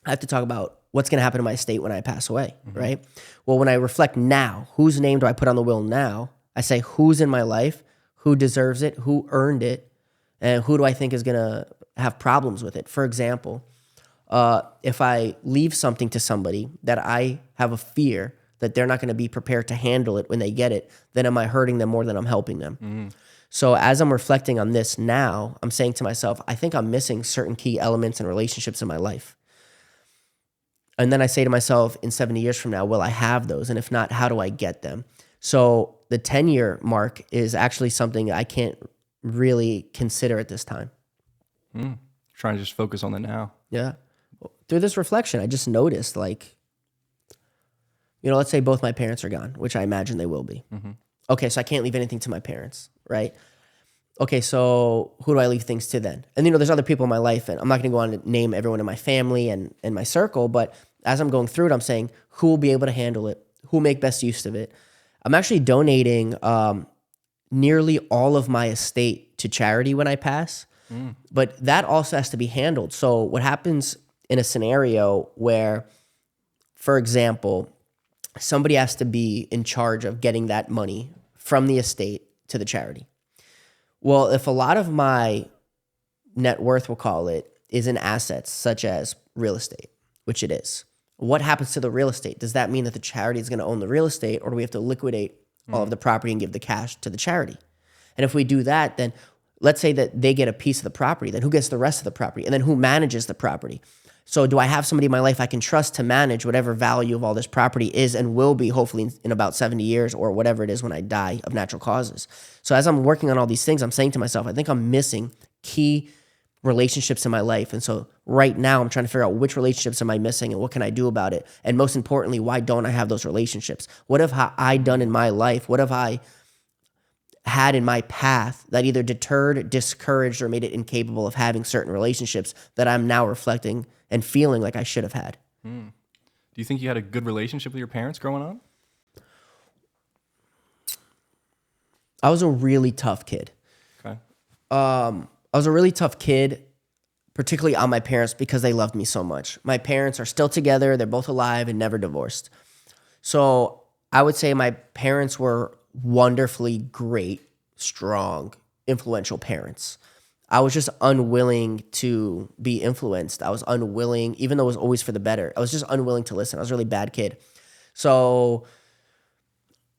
I have to talk about what's going to happen to my estate when I pass away, right? Well, when I reflect now, whose name do I put on the will now? I say who's in my life, who deserves it, who earned it, and who do I think is going to have problems with it. For example, if I leave something to somebody that I have a fear that they're not going to be prepared to handle it when they get it, then am I hurting them more than I'm helping them? So as I'm reflecting on this now, I'm saying to myself, I think I'm missing certain key elements and relationships in my life. And then I say to myself, in 70 years from now, will I have those? And if not, how do I get them? So the 10-year mark is actually something I can't really consider at this time. Trying to just focus on the now. Yeah. Through this reflection, I just noticed, like, let's say both my parents are gone, which I imagine they will be. Okay, so I can't leave anything to my parents, right? Okay, so who do I leave things to then? And there's other people in my life, and I'm not going to go on to name everyone in my family and my circle, but as I'm going through it, I'm saying who will be able to handle it, who will make best use of it. I'm actually donating nearly all of my estate to charity when I pass, but that also has to be handled. So what happens in a scenario where, for example, somebody has to be in charge of getting that money from the estate to the charity. Well, if a lot of my net worth, we'll call it, is in assets such as real estate, which it is, what happens to the real estate? Does that mean that the charity is going to own the real estate, or do we have to liquidate all of the property and give the cash to the charity? And if we do that, then let's say that they get a piece of the property, then who gets the rest of the property? And then who manages the property? So do I have somebody in my life I can trust to manage whatever value of all this property is and will be, hopefully in about 70 years or whatever it is when I die of natural causes? So as I'm working on all these things, I'm saying to myself, I think I'm missing key relationships in my life. And so right now I'm trying to figure out which relationships am I missing and what can I do about it? And most importantly, why don't I have those relationships? What have I done in my life? What have I had in my path that either deterred, discouraged, or made it incapable of having certain relationships that I'm now reflecting and feeling like I should have had? Do you think you had a good relationship with your parents growing up? I was a really tough kid. Okay. I was a really tough kid, particularly on my parents, because they loved me so much. My parents are still together. They're both alive and never divorced. So I would say my parents were wonderfully great, strong, influential parents. I was just unwilling to be influenced. I was unwilling, even though it was always for the better. I was just unwilling to listen. I was a really bad kid. So,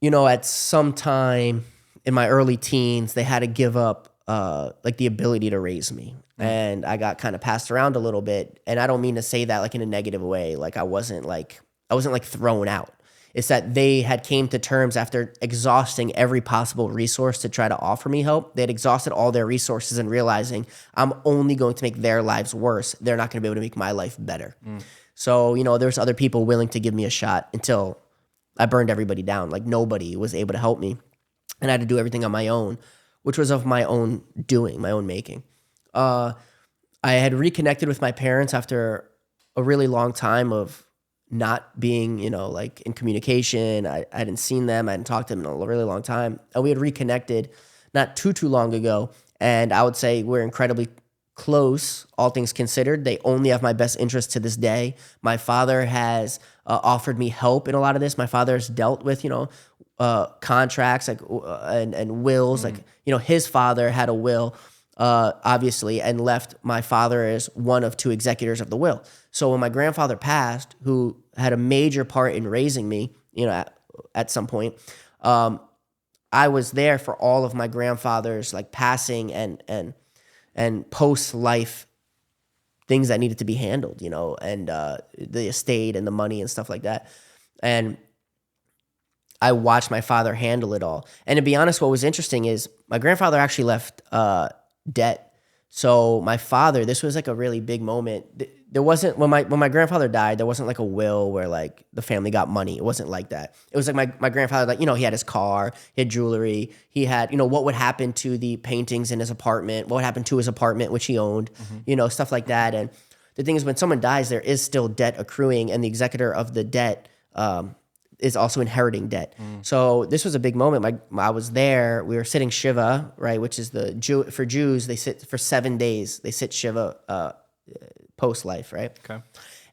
at some time in my early teens, they had to give up like the ability to raise me. And I got kind of passed around a little bit. And I don't mean to say that like in a negative way. Like I wasn't thrown out. It's that they had came to terms after exhausting every possible resource to try to offer me help. They had exhausted all their resources and realizing I'm only going to make their lives worse. They're not going to be able to make my life better. So, there's other people willing to give me a shot until I burned everybody down. Like nobody was able to help me. And I had to do everything on my own, which was of my own doing, my own making. I had reconnected with my parents after a really long time of not being, like in communication. I hadn't seen them. I hadn't talked to them in a really long time. And we had reconnected not too long ago. And I would say we're incredibly close, all things considered. They only have my best interest to this day. My father has offered me help in a lot of this. My father has dealt with, contracts and wills. Like, his father had a will, obviously, and left my father as one of two executors of the will. So when my grandfather passed, who had a major part in raising me, at some point, I was there for all of my grandfather's like passing and post-life things that needed to be handled, and the estate and the money and stuff like that. And I watched my father handle it all. And to be honest, what was interesting is my grandfather actually left debt. So my father, this was like a really big moment. There wasn't, when my grandfather died, there wasn't like a will where like the family got money. It wasn't like that. It was like my grandfather, like, he had his car, he had jewelry, he had, what would happen to the paintings in his apartment, what would happen to his apartment, which he owned, stuff like that. And the thing is, when someone dies, there is still debt accruing, and the executor of the debt is also inheriting debt. So this was a big moment. I was there. We were sitting Shiva, right, which is for Jews, they sit for 7 days. They sit Shiva post-life, right? Okay.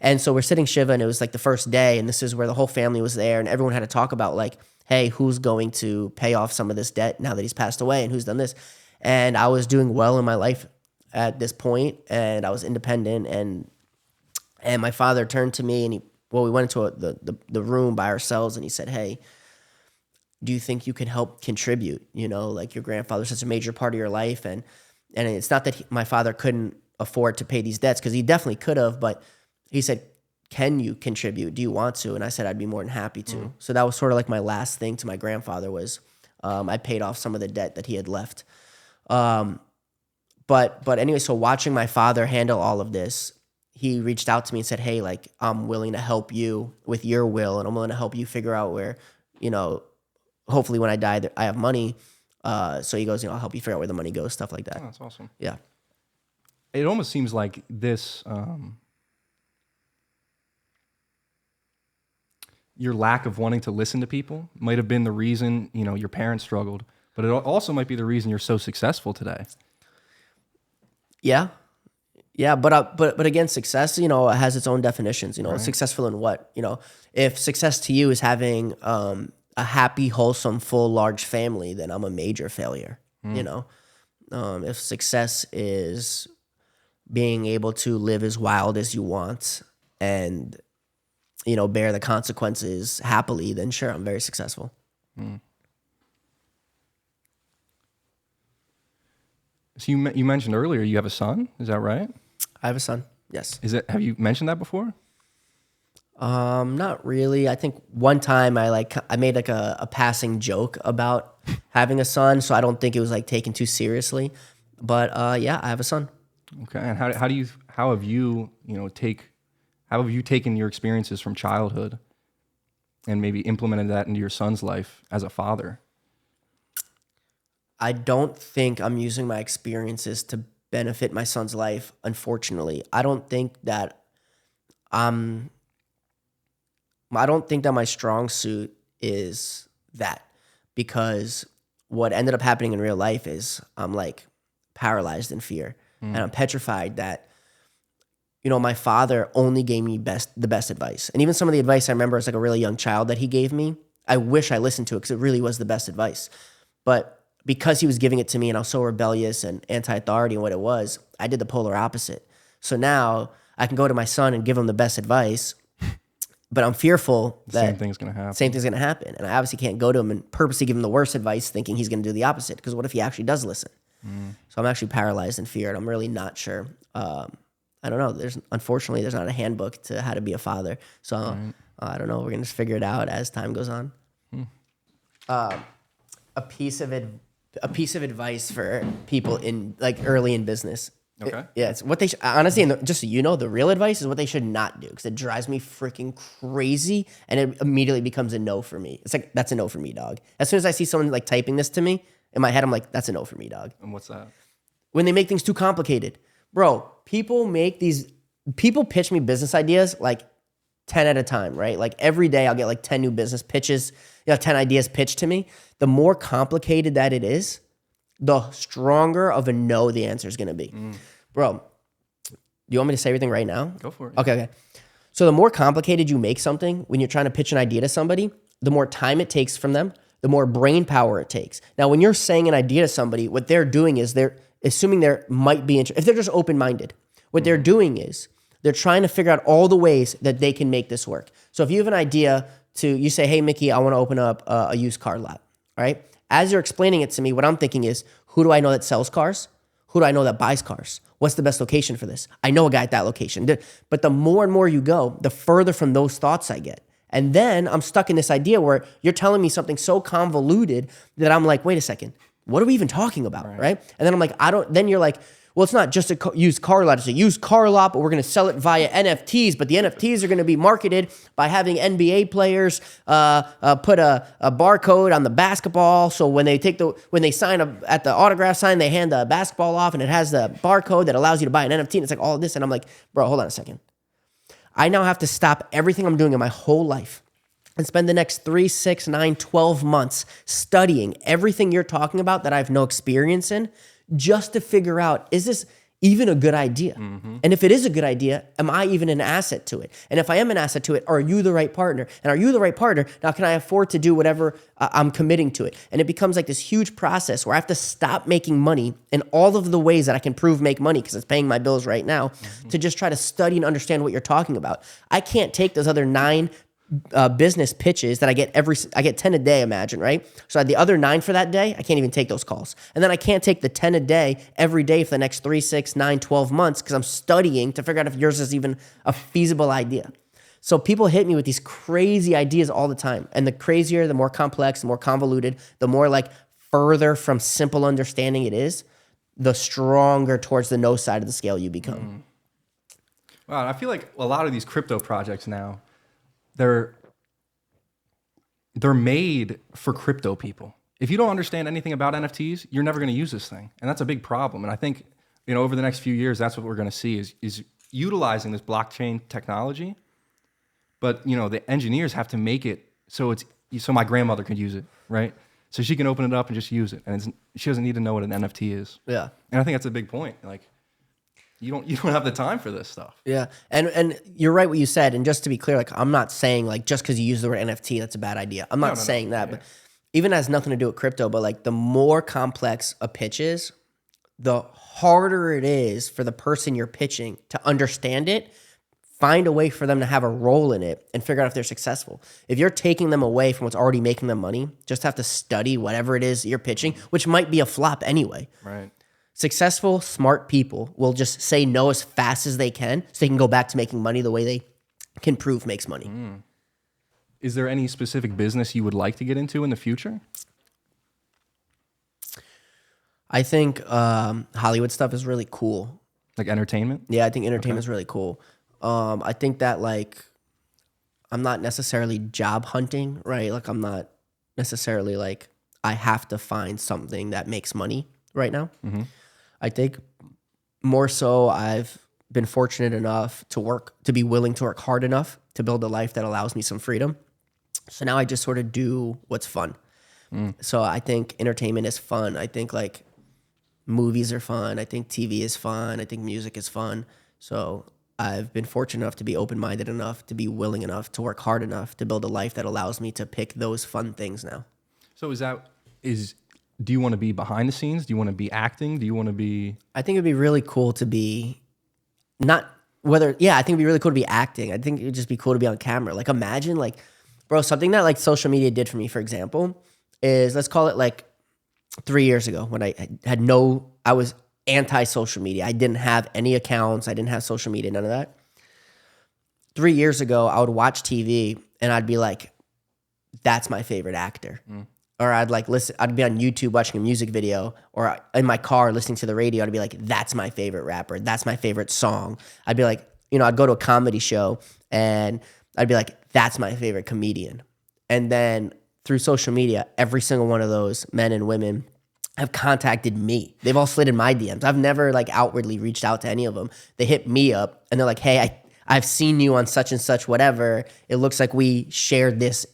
And so we're sitting Shiva, and it was like the first day, and this is where the whole family was there, and everyone had to talk about like, hey, who's going to pay off some of this debt now that he's passed away, and who's done this? And I was doing well in my life at this point, and I was independent, and And my father turned to me and we went into the room by ourselves, and he said, hey, do you think you can help contribute? You know, like your grandfather's such a major part of your life. And it's not that my father couldn't afford to pay these debts, because he definitely could have, but he said, can you contribute? Do you want to? And I said, I'd be more than happy to. So that was sort of like my last thing to my grandfather was I paid off some of the debt that he had left. But anyway, so watching my father handle all of this, he reached out to me and said, hey, like, I'm willing to help you with your will, and I'm willing to help you figure out where, you know, hopefully when I die, I have money. So he goes, you know, I'll help you figure out where the money goes, stuff like that. Oh, that's awesome. Yeah. It almost seems like this, your lack of wanting to listen to people might have been the reason, you know, your parents struggled, but it also might be the reason you're so successful today. Yeah. Yeah, but again, success, you know, has its own definitions. You know, successful in what? You know, if success to you is having a happy, wholesome, full, large family, then I'm a major failure. You know, if success is being able to live as wild as you want and, you know, bear the consequences happily, then sure, I'm very successful. So you mentioned earlier you have a son, is that right? I have a son. Yes. Have you mentioned that before? Not really. I think one time I made like a passing joke about having a son, so I don't think it was like taken too seriously. But yeah, I have a son. Okay. And how have you taken your experiences from childhood and maybe implemented that into your son's life as a father? I don't think I'm using my experiences to benefit my son's life, unfortunately. I don't think that my strong suit is that, because what ended up happening in real life is I'm like paralyzed in fear, and I'm petrified that, you know, my father only gave me the best advice. And even some of the advice I remember as like a really young child that he gave me, I wish I listened to it because it really was the best advice. But because he was giving it to me and I was so rebellious and anti-authority and what it was, I did the polar opposite. So now I can go to my son and give him the best advice, but I'm fearful that same thing's going to happen. Same thing's going to happen. And I obviously can't go to him and purposely give him the worst advice thinking he's going to do the opposite, because what if he actually does listen? So I'm actually paralyzed in fear, and I'm really not sure. I don't know. Unfortunately, there's not a handbook to how to be a father. So I don't know. We're going to just figure it out as time goes on. A piece of advice for people in like early in business. Okay. It's what they honestly, and just so you know, the real advice is what they should not do, because it drives me freaking crazy, and it immediately becomes a no for me. It's like, that's a no for me, dog. As soon as I see someone like typing this to me in my head, I'm like, that's a no for me, dog. And what's that? When they make things too complicated, bro. People pitch me business ideas like 10 at a time, right? Like every day I'll get like 10 new business pitches, 10 ideas pitched to me. The more complicated that it is, the stronger of a no the answer is going to be. Bro, do you want me to say everything right now? Go for it. Okay. So the more complicated you make something when you're trying to pitch an idea to somebody, the more time it takes from them, the more brain power it takes. Now, when you're saying an idea to somebody, what they're doing is they're assuming there might be interest. If they're just open-minded, what they're doing is they're trying to figure out all the ways that they can make this work. So if you have an idea you say, hey, Mikki, I want to open up a used car lot, right? As you're explaining it to me, what I'm thinking is, who do I know that sells cars? Who do I know that buys cars? What's the best location for this? I know a guy at that location. But the more and more you go, the further from those thoughts I get. And then I'm stuck in this idea where you're telling me something so convoluted that I'm like, wait a second, what are we even talking about, right? And then I'm like, then you're like, well, it's not just a used car lot. It's a used car lot, but we're going to sell it via NFTs. But the NFTs are going to be marketed by having NBA players put a barcode on the basketball. So when they sign at the autograph sign, they hand the basketball off, and it has the barcode that allows you to buy an NFT. And it's like all of this, and I'm like, bro, hold on a second. I now have to stop everything I'm doing in my whole life and spend the next 3, 6, 9, 12 months studying everything you're talking about that I have no experience in, just to figure out, is even a good idea? And if it is a good idea, am I even an asset to it? And if I am an asset to it, are you the right partner? And are you the right partner? Now, can I afford to do whatever I'm committing to it? And it becomes like this huge process where I have to stop making money in all of the ways that I can prove make money because it's paying my bills right now to just try to study and understand what you're talking about. I can't take those other 9 business pitches that I get 10 a day, imagine, right? So I had the other 9 for that day, I can't even take those calls. And then I can't take the 10 a day every day for the next 3, 6, 9, 12 months because I'm studying to figure out if yours is even a feasible idea. So people hit me with these crazy ideas all the time. And the crazier, the more complex, the more convoluted, the more like further from simple understanding it is, the stronger towards the no side of the scale you become. Wow, I feel like a lot of these crypto projects now, they're made for crypto people. If you don't understand anything about NFTs, you're never going to use this thing, and that's a big problem. And I think over the next few years, that's what we're going to see is utilizing this blockchain technology. But the engineers have to make it so my grandmother can use it, right? So she can open it up and just use it, and she doesn't need to know what an NFT is. Yeah, and I think that's a big point. Like, you don't have the time for this stuff. Yeah. And you're right what you said. And just to be clear, like I'm not saying like just because you use the word NFT, that's a bad idea. I'm not saying that. Yeah. But even has nothing to do with crypto, but like the more complex a pitch is, the harder it is for the person you're pitching to understand it, find a way for them to have a role in it and figure out if they're successful. If you're taking them away from what's already making them money, just have to study whatever it is you're pitching, which might be a flop anyway. Right. Successful, smart people will just say no as fast as they can so they can go back to making money the way they can prove makes money. Is there any specific business you would like to get into in the future? I think Hollywood stuff is really cool. Like entertainment? Yeah, I think entertainment is really cool. I think that like I'm not necessarily job hunting, right? Like I'm not necessarily like I have to find something that makes money right now. I think more so I've been fortunate enough to be willing to work hard enough to build a life that allows me some freedom. So now I just sort of do what's fun. So I think entertainment is fun. I think like movies are fun. I think TV is fun. I think music is fun. So I've been fortunate enough to be open-minded enough, to be willing enough, to work hard enough to build a life that allows me to pick those fun things now. So do you want to be behind the scenes? Do you want to be acting? Do you want to be... I think it'd be really cool to be I think it'd be really cool to be acting. I think it'd just be cool to be on camera. Like imagine like, bro, something that like social media did for me, for example, is let's call it like 3 years ago when I was anti-social media. I didn't have any accounts. I didn't have social media, none of that. 3 years ago, I would watch TV and I'd be like, that's my favorite actor. Or I'd be on YouTube watching a music video, or in my car listening to the radio. I'd be like, that's my favorite rapper. That's my favorite song. I'd be like, I'd go to a comedy show and I'd be like, that's my favorite comedian. And then through social media, every single one of those men and women have contacted me. They've all slid in my DMs. I've never like outwardly reached out to any of them. They hit me up and they're like, hey, I've seen you on such and such, whatever. It looks like we shared this,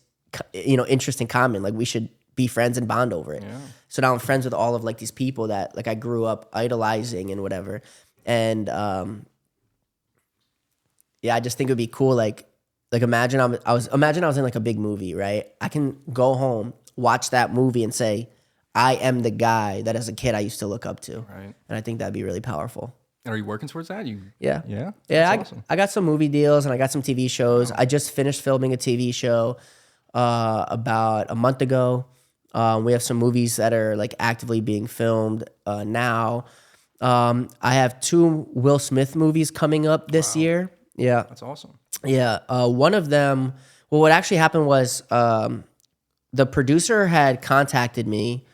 interest in common. Like we should be friends and bond over it. Yeah. So now I'm friends with all of like these people that like I grew up idolizing and whatever. And I just think it would be cool. Like imagine I was in like a big movie, right? I can go home, watch that movie and say, I am the guy that as a kid I used to look up to. Right. And I think that'd be really powerful. And are you working towards that? Yeah. Yeah? Awesome. I got some movie deals and I got some TV shows. Wow. I just finished filming a TV show about a month ago. We have some movies that are like actively being filmed now. I have 2 Will Smith movies coming up this year. Yeah. That's awesome. Yeah. One of them, what actually happened was the producer had contacted me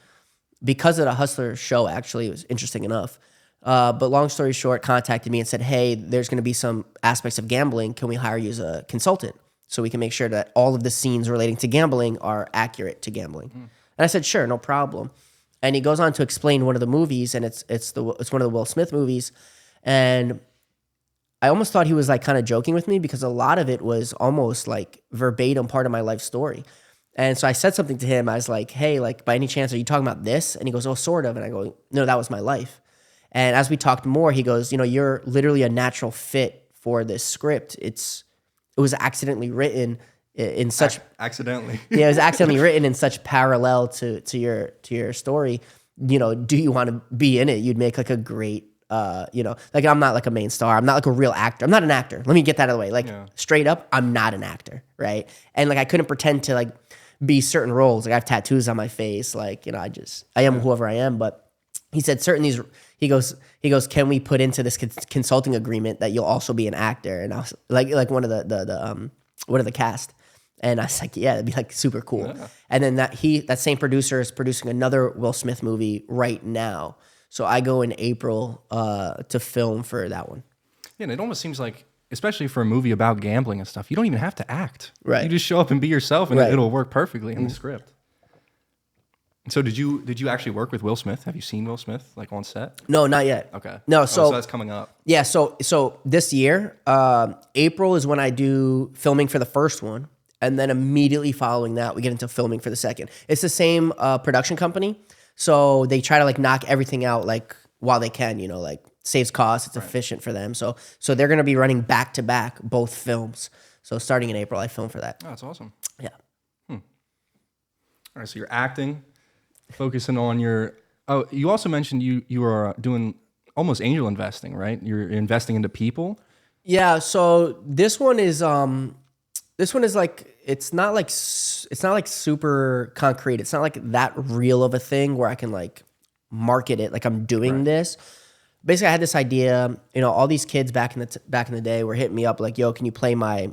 because of the Hustler show, actually. It was interesting enough. But long story short, contacted me and said, hey, there's going to be some aspects of gambling. Can we hire you as a consultant so we can make sure that all of the scenes relating to gambling are accurate to gambling? And I said, sure, no problem. And he goes on to explain one of the movies, and it's one of the Will Smith movies. And I almost thought he was like kind of joking with me because a lot of it was almost like verbatim part of my life story. And so I said something to him. I was like, hey, like by any chance, are you talking about this? And he goes, oh, sort of. And I go, no, that was my life. And as we talked more, he goes, you know, you're literally a natural fit for this script. It was accidentally written in such accidentally. yeah, it was accidentally written in such parallel to your story. You know, do you want to be in it? You'd make like a great you know, like I'm not like a main star. I'm not like a real actor. I'm not an actor. Let me get that out of the way. Like straight up, I'm not an actor, right? And like I couldn't pretend to like be certain roles. Like I have tattoos on my face. Like, you know, I am whoever I am. But he said he goes, can we put into this consulting agreement that you'll also be an actor? And I was like one of the cast. And I was like, yeah, that'd be like super cool. Yeah. And then that same producer is producing another Will Smith movie right now. So I go in April to film for that one. Yeah, and it almost seems like, especially for a movie about gambling and stuff, you don't even have to act. Right. You just show up and be yourself, and it'll work perfectly in the script. So did you actually work with Will Smith? Have you seen Will Smith like on set? No, not yet. Okay. No, so that's coming up. Yeah, so this year, April is when I do filming for the first one, and then immediately following that, we get into filming for the second. It's the same production company. So they try to like knock everything out like while they can, you know, like saves costs. It's efficient for them. So they're going to be running back to back both films. So starting in April, I film for that. Oh, that's awesome. Yeah. All right. So you're acting, focusing on your. Oh, you also mentioned you were doing almost angel investing, right? You're investing into people. Yeah. So this one is like it's not like super concrete. It's not like that real of a thing where I can like market it like I'm doing this. Basically, I had this idea. You know, all these kids back in the day were hitting me up like, "Yo, can you play my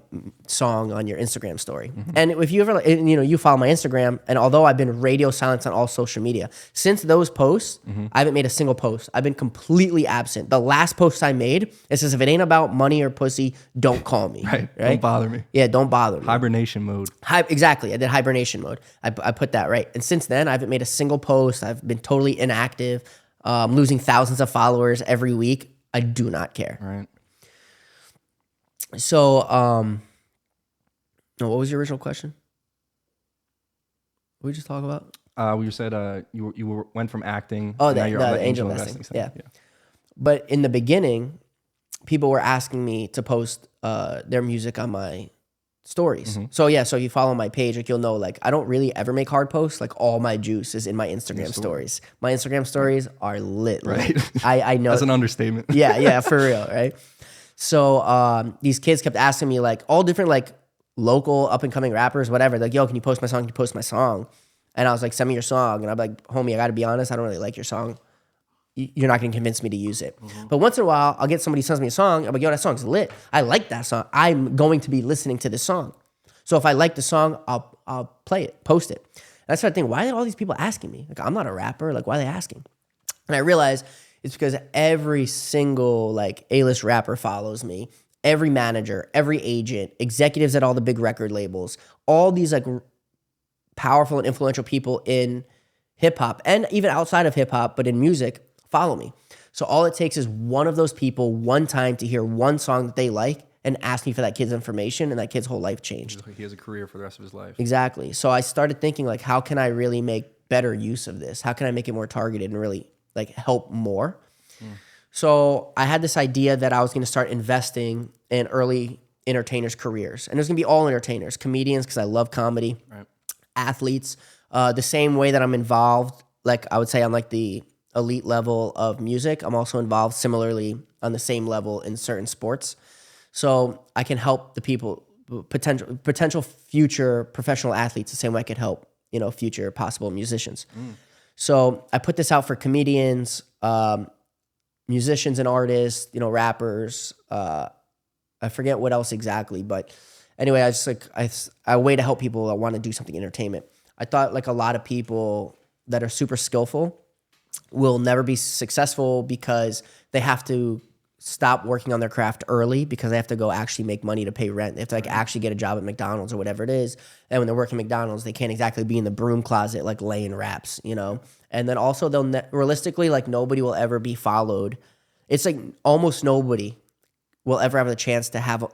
song on your Instagram story?" Mm-hmm. And if you ever, you know, you follow my Instagram, and although I've been radio silence on all social media since those posts, I haven't made a single post. I've been completely absent. The last post I made, it says, "If it ain't about money or pussy, don't call me." Right? Don't bother me. Yeah, don't bother me. Hibernation mode. Exactly. I did hibernation mode. I put that right. And since then, I haven't made a single post. I've been totally inactive. Losing thousands of followers every week. I do not care. Right. So, what was your original question? What did we just talk about? We said you went from acting. Oh, the angel investing. Yeah. But in the beginning, people were asking me to post their music on my stories. Mm-hmm. So yeah, so if you follow my page, like you'll know, like I don't really ever make hard posts. Like all my juice is in my Instagram stories. My Instagram stories are lit. Right. I know. That's an understatement. Yeah, for real, right? So these kids kept asking me like all different like local up and coming rappers, whatever. Like, yo, can you post my song? Can you post my song? And I was like, send me your song. And I'm like, homie, I got to be honest, I don't really like your song. You're not going to convince me to use it. Mm-hmm. But once in a while, I'll get somebody who sends me a song. I'm like, yo, that song's lit. I like that song. I'm going to be listening to this song. So if I like the song, I'll play it, post it. And I started thinking, why are all these people asking me? Like, I'm not a rapper. Like, why are they asking? And I realized it's because every single like A-list rapper follows me. Every manager, every agent, executives at all the big record labels, all these like powerful and influential people in hip hop and even outside of hip hop, but in music, follow me. So all it takes is one of those people one time to hear one song that they like and ask me for that kid's information, and that kid's whole life changed. He has a career for the rest of his life. Exactly. So I started thinking like, how can I really make better use of this? How can I make it more targeted and really like help more? So I had this idea that I was going to start investing in early entertainers' careers, and it was going to be all entertainers, comedians, because I love comedy, right. Athletes, the same way that I'm involved, like I would say on like the elite level of music, I'm also involved similarly on the same level in certain sports. So I can help the people, potential future professional athletes the same way I could help, you know, future possible musicians. So I put this out for comedians, musicians and artists, you know, rappers. I forget what else exactly, but anyway, I just like a way to help people that want to do something entertainment. I thought like a lot of people that are super skillful will never be successful because they have to stop working on their craft early because they have to go actually make money to pay rent. They have to like actually get a job at McDonald's or whatever it is. And when they're working McDonald's, they can't exactly be in the broom closet like laying raps, you know? And then also they'll realistically, like nobody will ever be followed. It's like almost nobody will ever have the chance to have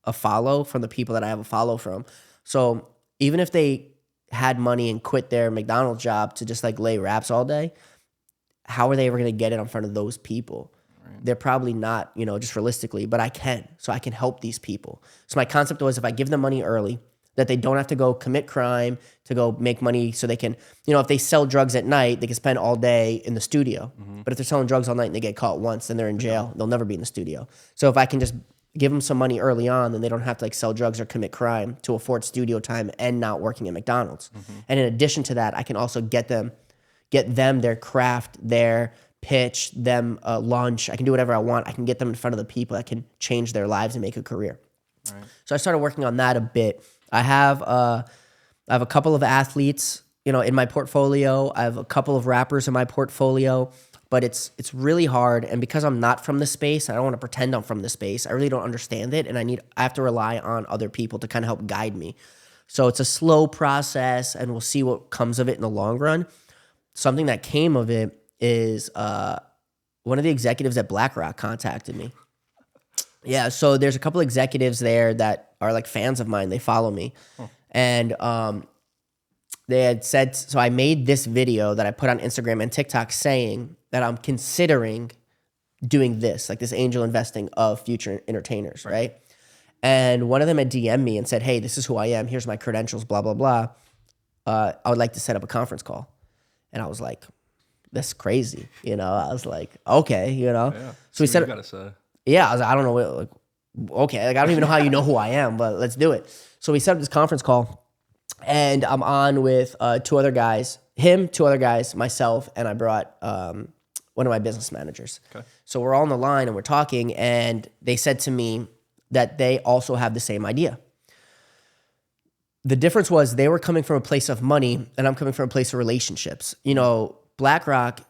a follow from the people that I have a follow from. So even if they had money and quit their McDonald's job to just like lay raps all day, how are they ever going to get it in front of those people? They're probably not, just realistically, but I can. So I can help these people. So my concept was if I give them money early, that they don't have to go commit crime to go make money so they can, if they sell drugs at night, they can spend all day in the studio. But if they're selling drugs all night and they get caught once, then they're in jail. They'll never be in the studio. So if I can just give them some money early on, then they don't have to sell drugs or commit crime to afford studio time and not working at McDonald's. And in addition to that, I can also get them their craft, their pitch, them lunch. I can do whatever I want. I can get them in front of the people that can change their lives and make a career. Right. So I started working on that a bit. I have a couple of athletes, in my portfolio. I have a couple of rappers in my portfolio, but it's really hard. And because I'm not from the space, I don't want to pretend I'm from the space. I really don't understand it, and I have to rely on other people to kind of help guide me. So it's a slow process, and we'll see what comes of it in the long run. Something that came of it is one of the executives at BlackRock contacted me. Yeah, so there's a couple executives there that are fans of mine. They follow me. And they had said, so I made this video that I put on Instagram and TikTok saying that I'm considering doing this, this angel investing of future entertainers, right? And one of them had DM'd me and said, hey, this is who I am. Here's my credentials, blah, blah, blah. I would like to set up a conference call. And I was like, that's crazy. I was like, okay, Yeah. So we said, yeah, I was like, I don't know. Okay. I don't even know how you know who I am, but let's do it. So we set up this conference call, and I'm on with two other guys, two other guys, myself, and I brought one of my business managers. Okay. So we're all on the line and we're talking, and they said to me that they also have the same idea. The difference was they were coming from a place of money, and I'm coming from a place of relationships. BlackRock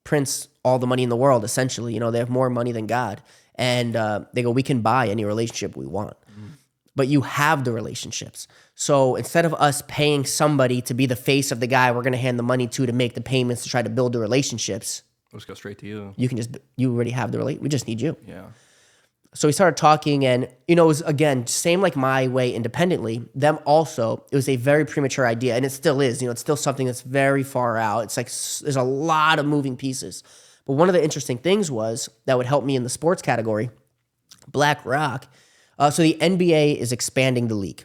prints all the money in the world, essentially. They have more money than God. And they go, we can buy any relationship we want. But you have the relationships. So instead of us paying somebody to be the face of the guy we're going to hand the money to make the payments to try to build the relationships, we'll just go straight to you. You already have the relate. We just need you. Yeah. So we started talking, and it was, again, same like my way independently. Them also, it was a very premature idea, and it still is. It's still something that's very far out. It's there's a lot of moving pieces. But one of the interesting things was that would help me in the sports category, BlackRock. So the NBA is expanding the league.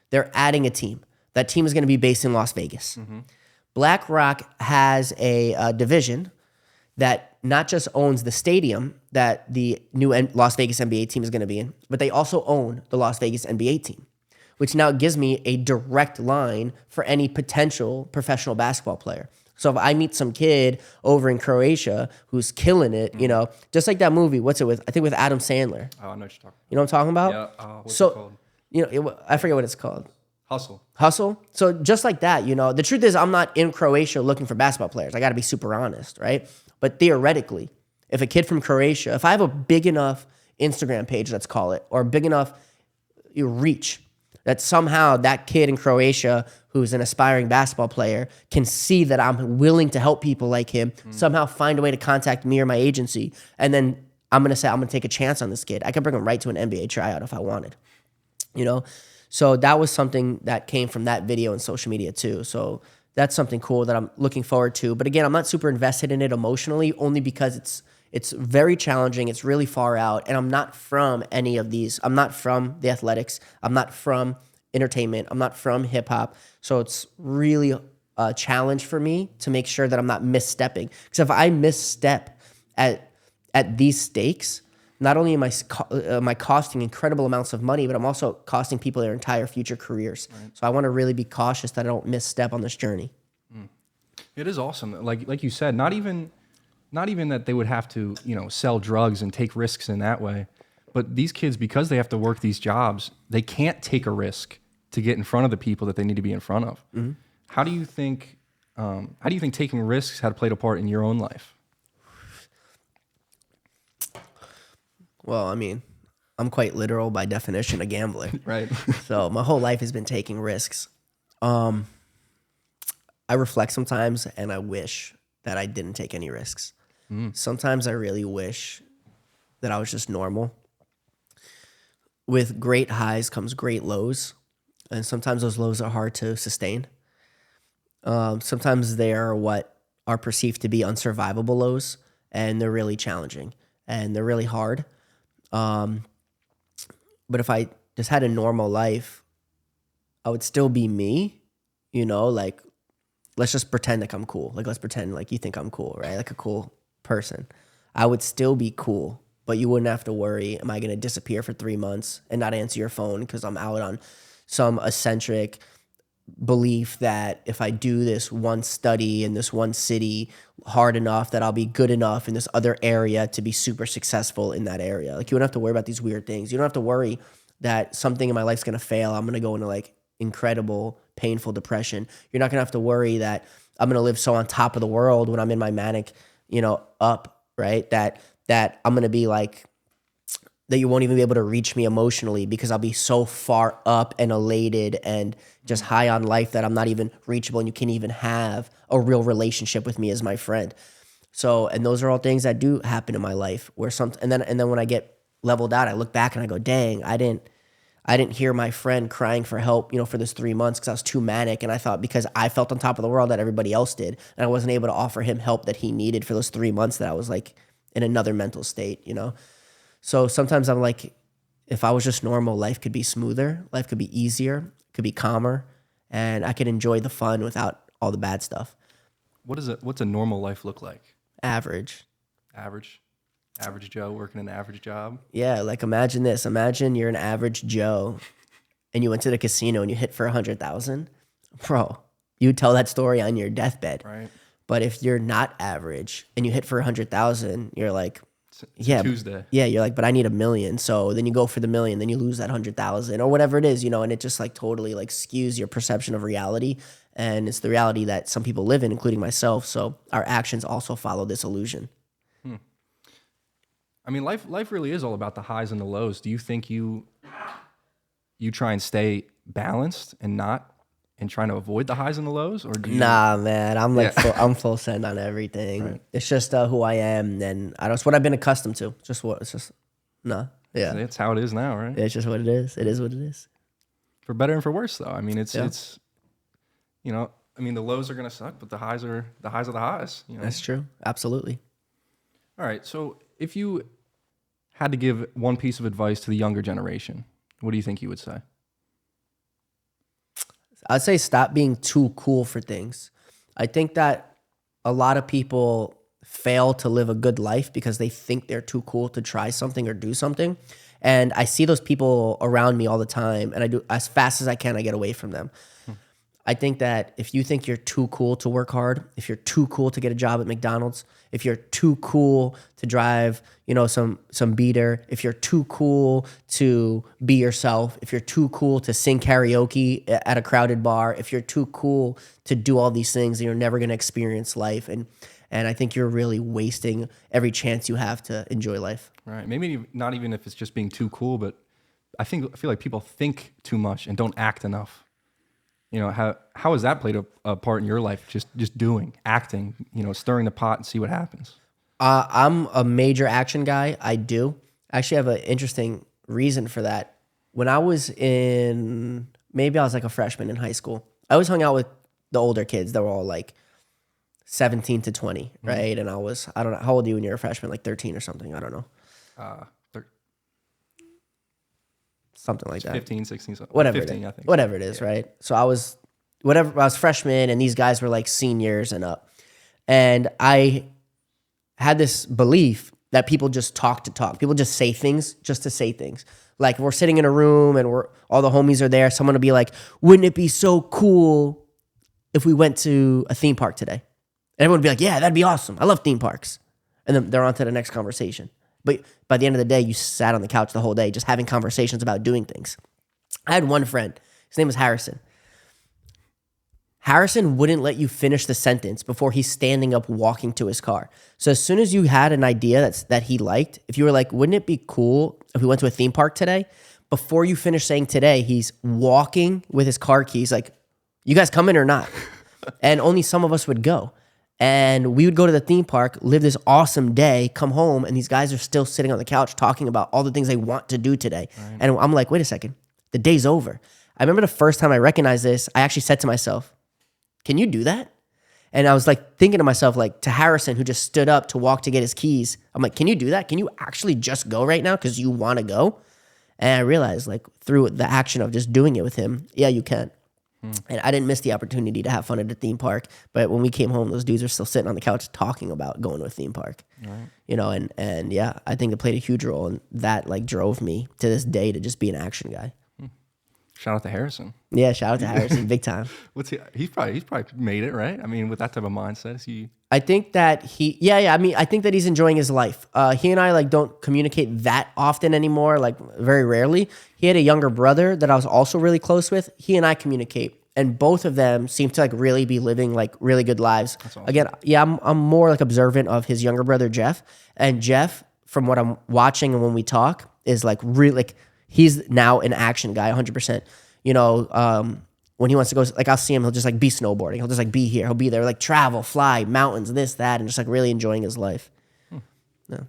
They're adding a team. That team is going to be based in Las Vegas. BlackRock has a division that not just owns the stadium that the new Las Vegas NBA team is going to be in, but they also own the Las Vegas NBA team, which now gives me a direct line for any potential professional basketball player. So if I meet some kid over in Croatia who's killing it, just like that movie, what's it with? I think with Adam Sandler. Oh, I know what you're talking about. You know what I'm talking about? Yeah. What's it called? I forget what it's called. Hustle. So just like that, the truth is I'm not in Croatia looking for basketball players. I got to be super honest, right? But theoretically, if a kid from Croatia, if I have a big enough Instagram page, let's call it, or big enough reach, that somehow that kid in Croatia who's an aspiring basketball player can see that I'm willing to help people like him, somehow find a way to contact me or my agency, and then I'm going to say, I'm going to take a chance on this kid. I could bring him right to an NBA tryout if I wanted, So that was something that came from that video and social media too. So that's something cool that I'm looking forward to. But again, I'm not super invested in it emotionally, only because it's very challenging. It's really far out, and I'm not from any of these. I'm not from the athletics. I'm not from entertainment. I'm not from hip hop. So it's really a challenge for me to make sure that I'm not misstepping. Because if I misstep at these stakes, not only am I costing incredible amounts of money, but I'm also costing people their entire future careers. Right. So I want to really be cautious that I don't misstep on this journey. It is awesome. Like you said, not even that they would have to, sell drugs and take risks in that way. But these kids, because they have to work these jobs, they can't take a risk to get in front of the people that they need to be in front of. Mm-hmm. How do you think taking risks had played a part in your own life? Well, I mean, I'm quite literal by definition a gambler. Right. So my whole life has been taking risks. I reflect sometimes and I wish that I didn't take any risks. Sometimes I really wish that I was just normal. With great highs comes great lows. And sometimes those lows are hard to sustain. Sometimes they are what are perceived to be unsurvivable lows, and they're really challenging and they're really hard. But if I just had a normal life, I would still be me, you know, like let's just pretend like I'm cool. Like let's pretend like you think I'm cool, right? Like a cool person. I would still be cool, but you wouldn't have to worry, am I going to disappear for 3 months and not answer your phone because I'm out on some eccentric belief that if I do this one study in this one city hard enough that I'll be good enough in this other area to be super successful in that area. Like you don't have to worry about these weird things. You don't have to worry that something in my life's going to fail. I'm going to go into like incredible, painful depression. You're not going to have to worry that I'm going to live so on top of the world when I'm in my manic, you know, up, right? That I'm going to be like, that you won't even be able to reach me emotionally because I'll be so far up and elated and just high on life that I'm not even reachable and you can't even have a real relationship with me as my friend. So, and those are all things that do happen in my life where and then when I get leveled out, I look back and I go, dang, I didn't hear my friend crying for help, you know, for this 3 months because I was too manic. And I thought because I felt on top of the world that everybody else did, and I wasn't able to offer him help that he needed for those 3 months that I was like in another mental state, you know? So sometimes I'm like, if I was just normal, life could be smoother, life could be easier, could be calmer, and I could enjoy the fun without all the bad stuff. What's a normal life look like? Average. Average Joe working an average job? Yeah, like imagine this. Imagine you're an average Joe and you went to the casino and you hit for 100,000. Bro, you would tell that story on your deathbed. Right. But if you're not average and you hit for 100,000, you're like, it's a Tuesday. Yeah, you're like, but I need 1 million. So then you go for the 1 million, then you lose that 100,000 or whatever it is, you know, and it just like totally like skews your perception of reality. And it's the reality that some people live in, including myself. So our actions also follow this illusion. I mean, life really is all about the highs and the lows. Do you think you try and stay balanced and trying to avoid the highs and the lows, or do you? Nah, man, I'm like I'm full send on everything. Right. It's just who I am, and it's what I've been accustomed to. Yeah. It's how it is now, right? It's just what it is. It is what it is. For better and for worse, though. I mean, it's you know, I mean, the lows are gonna suck, but the highs are the highs. You know? That's true. Absolutely. All right. So if you had to give one piece of advice to the younger generation, what do you think you would say? I'd say stop being too cool for things. I think that a lot of people fail to live a good life because they think they're too cool to try something or do something. And I see those people around me all the time, and I do as fast as I can, I get away from them. I think that if you think you're too cool to work hard, if you're too cool to get a job at McDonald's, if you're too cool to drive, you know, some beater, if you're too cool to be yourself, if you're too cool to sing karaoke at a crowded bar, if you're too cool to do all these things, then you're never going to experience life. And I think you're really wasting every chance you have to enjoy life. Right. Maybe not even if it's just being too cool, but I feel like people think too much and don't act enough. You know, how has that played a part in your life? Just doing, acting, you know, stirring the pot and see what happens. I'm a major action guy. I do. I actually have an interesting reason for that. When I was maybe I was like a freshman in high school, I always hung out with the older kids that were all like 17 to 20, right? And I don't know, how old are you when you're a freshman? Like 13 or something? I don't know. Something like that. 15, 16, something. Whatever 15, I think. Whatever it is, right? So I was freshman and these guys were like seniors and up. And I had this belief that people just talk to talk. People just say things just to say things. Like we're sitting in a room and all the homies are there. Someone will be like, wouldn't it be so cool if we went to a theme park today? And everyone would be like, yeah, that'd be awesome. I love theme parks. And then they're on to the next conversation. But by the end of the day, you sat on the couch the whole day just having conversations about doing things. I had one friend. His name was Harrison. Harrison wouldn't let you finish the sentence before he's standing up walking to his car. So as soon as you had an idea that he liked, if you were like, wouldn't it be cool if we went to a theme park today? Before you finish saying today, he's walking with his car keys like, you guys coming or not? And only some of us would go. And we would go to the theme park, live this awesome day, come home, and these guys are still sitting on the couch talking about all the things they want to do today. Right. And I'm like, wait a second, the day's over. I remember the first time I recognized this, I actually said to myself, can you do that? And I was like thinking to myself, like to Harrison, who just stood up to walk to get his keys. I'm like, can you do that? Can you actually just go right now because you want to go? And I realized, like, through the action of just doing it with him, yeah, you can. And I didn't miss the opportunity to have fun at the theme park. But when we came home, those dudes are still sitting on the couch talking about going to a theme park. Right. You know, and yeah, I think it played a huge role. And that, like, drove me to this day to just be an action guy. Shout out to Harrison. Yeah, shout out to Harrison, big time. He's probably made it, right? I mean, with that type of mindset, is he? I think that I mean, I think that he's enjoying his life. He and I like don't communicate that often anymore, like very rarely. He had a younger brother that I was also really close with. He and I communicate, and both of them seem to like really be living like really good lives. That's awesome. Again, yeah, I'm more like observant of his younger brother Jeff, and Jeff, from what I'm watching and when we talk, is like really like he's now an action guy, 100%. You know, when he wants to go, like I'll see him, he'll just like be snowboarding. He'll just like be here. He'll be there, like travel, fly, mountains, this, that, and just like really enjoying his life. Yeah.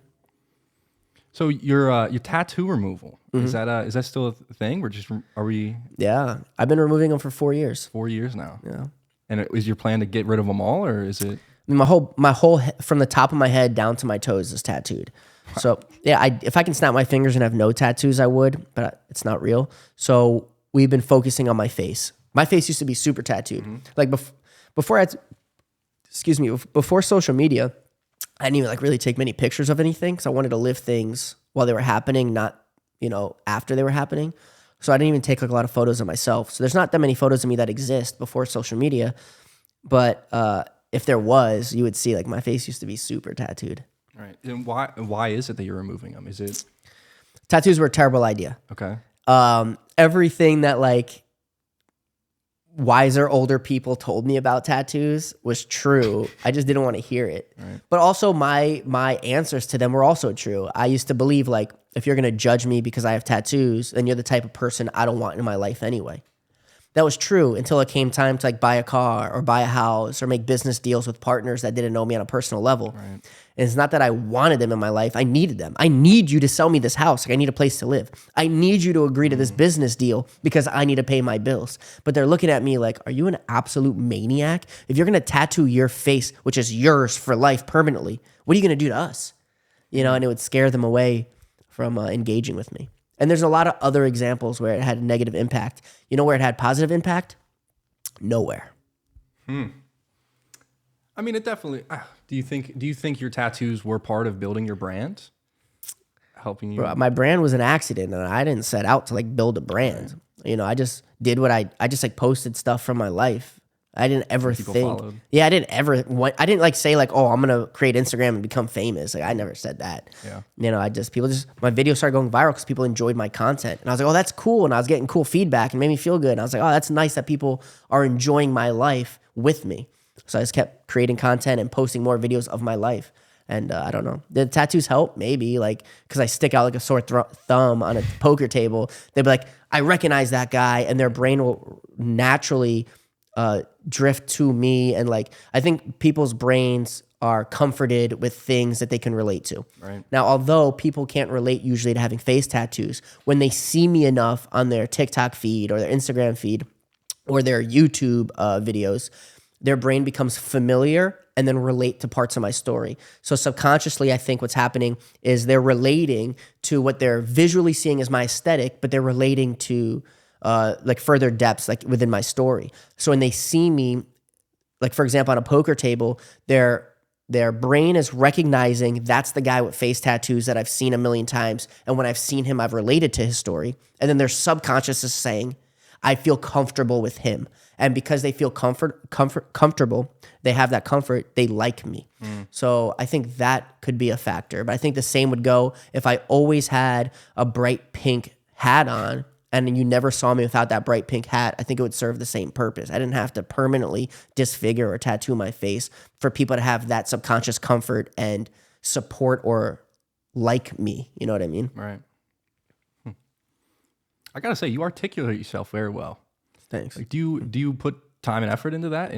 So your tattoo removal, is that still a thing? Are we? Yeah, I've been removing them for 4 years. 4 years now. Yeah. And is your plan to get rid of them all, or is it? I mean, my whole from the top of my head down to my toes is tattooed. So yeah, if I can snap my fingers and have no tattoos, I would, but it's not real. So we've been focusing on my face. My face used to be super tattooed. Like before social media, I didn't even like really take many pictures of anything because I wanted to live things while they were happening, not, you know, after they were happening. So I didn't even take like a lot of photos of myself. So there's not that many photos of me that exist before social media. But if there was, you would see like my face used to be super tattooed. Right. And why is it that you're removing them? Is it? Tattoos were a terrible idea. Okay. Everything that like wiser older people told me about tattoos was true. I just didn't want to hear it. Right. But also my answers to them were also true. I used to believe like if you're going to judge me because I have tattoos, then you're the type of person I don't want in my life anyway. That was true until it came time to like buy a car or buy a house or make business deals with partners that didn't know me on a personal level. Right. And it's not that I wanted them in my life. I needed them. I need you to sell me this house. Like I need a place to live. I need you to agree to this business deal because I need to pay my bills. But they're looking at me like, are you an absolute maniac? If you're going to tattoo your face, which is yours for life permanently, what are you going to do to us? You know, and it would scare them away from engaging with me. And there's a lot of other examples where it had a negative impact. You know where it had positive impact? Nowhere. I mean, it definitely. Do you think your tattoos were part of building your brand, helping you? Bro, my brand was an accident, and I didn't set out to like build a brand. Right. You know, I just did what I just like posted stuff from my life. I didn't ever think. Followed. Yeah, I didn't like say like, oh, I'm gonna create Instagram and become famous. Like I never said that. Yeah. You know, my videos started going viral because people enjoyed my content, and I was like, oh, that's cool, and I was getting cool feedback, and it made me feel good. And I was like, oh, that's nice that people are enjoying my life with me. So I just kept creating content and posting more videos of my life. And I don't know. The tattoos help, maybe, like, because I stick out like a sore thumb on a poker table. They'd be like, I recognize that guy, and their brain will naturally drift to me. And like, I think people's brains are comforted with things that they can relate to. Right. Now, although people can't relate usually to having face tattoos, when they see me enough on their TikTok feed or their Instagram feed or their YouTube videos, their brain becomes familiar and then relate to parts of my story. So subconsciously, I think what's happening is they're relating to what they're visually seeing as my aesthetic, but they're relating to like further depths, like within my story. So when they see me, like for example, on a poker table, their brain is recognizing that's the guy with face tattoos that I've seen a million times. And when I've seen him, I've related to his story. And then their subconscious is saying, I feel comfortable with him. And because they feel comfortable, they have that comfort, they like me. So I think that could be a factor. But I think the same would go if I always had a bright pink hat on and you never saw me without that bright pink hat. I think it would serve the same purpose. I didn't have to permanently disfigure or tattoo my face for people to have that subconscious comfort and support or like me. You know what I mean? Right. I gotta say, you articulate yourself very well. Thanks. Like, do you put time and effort into that?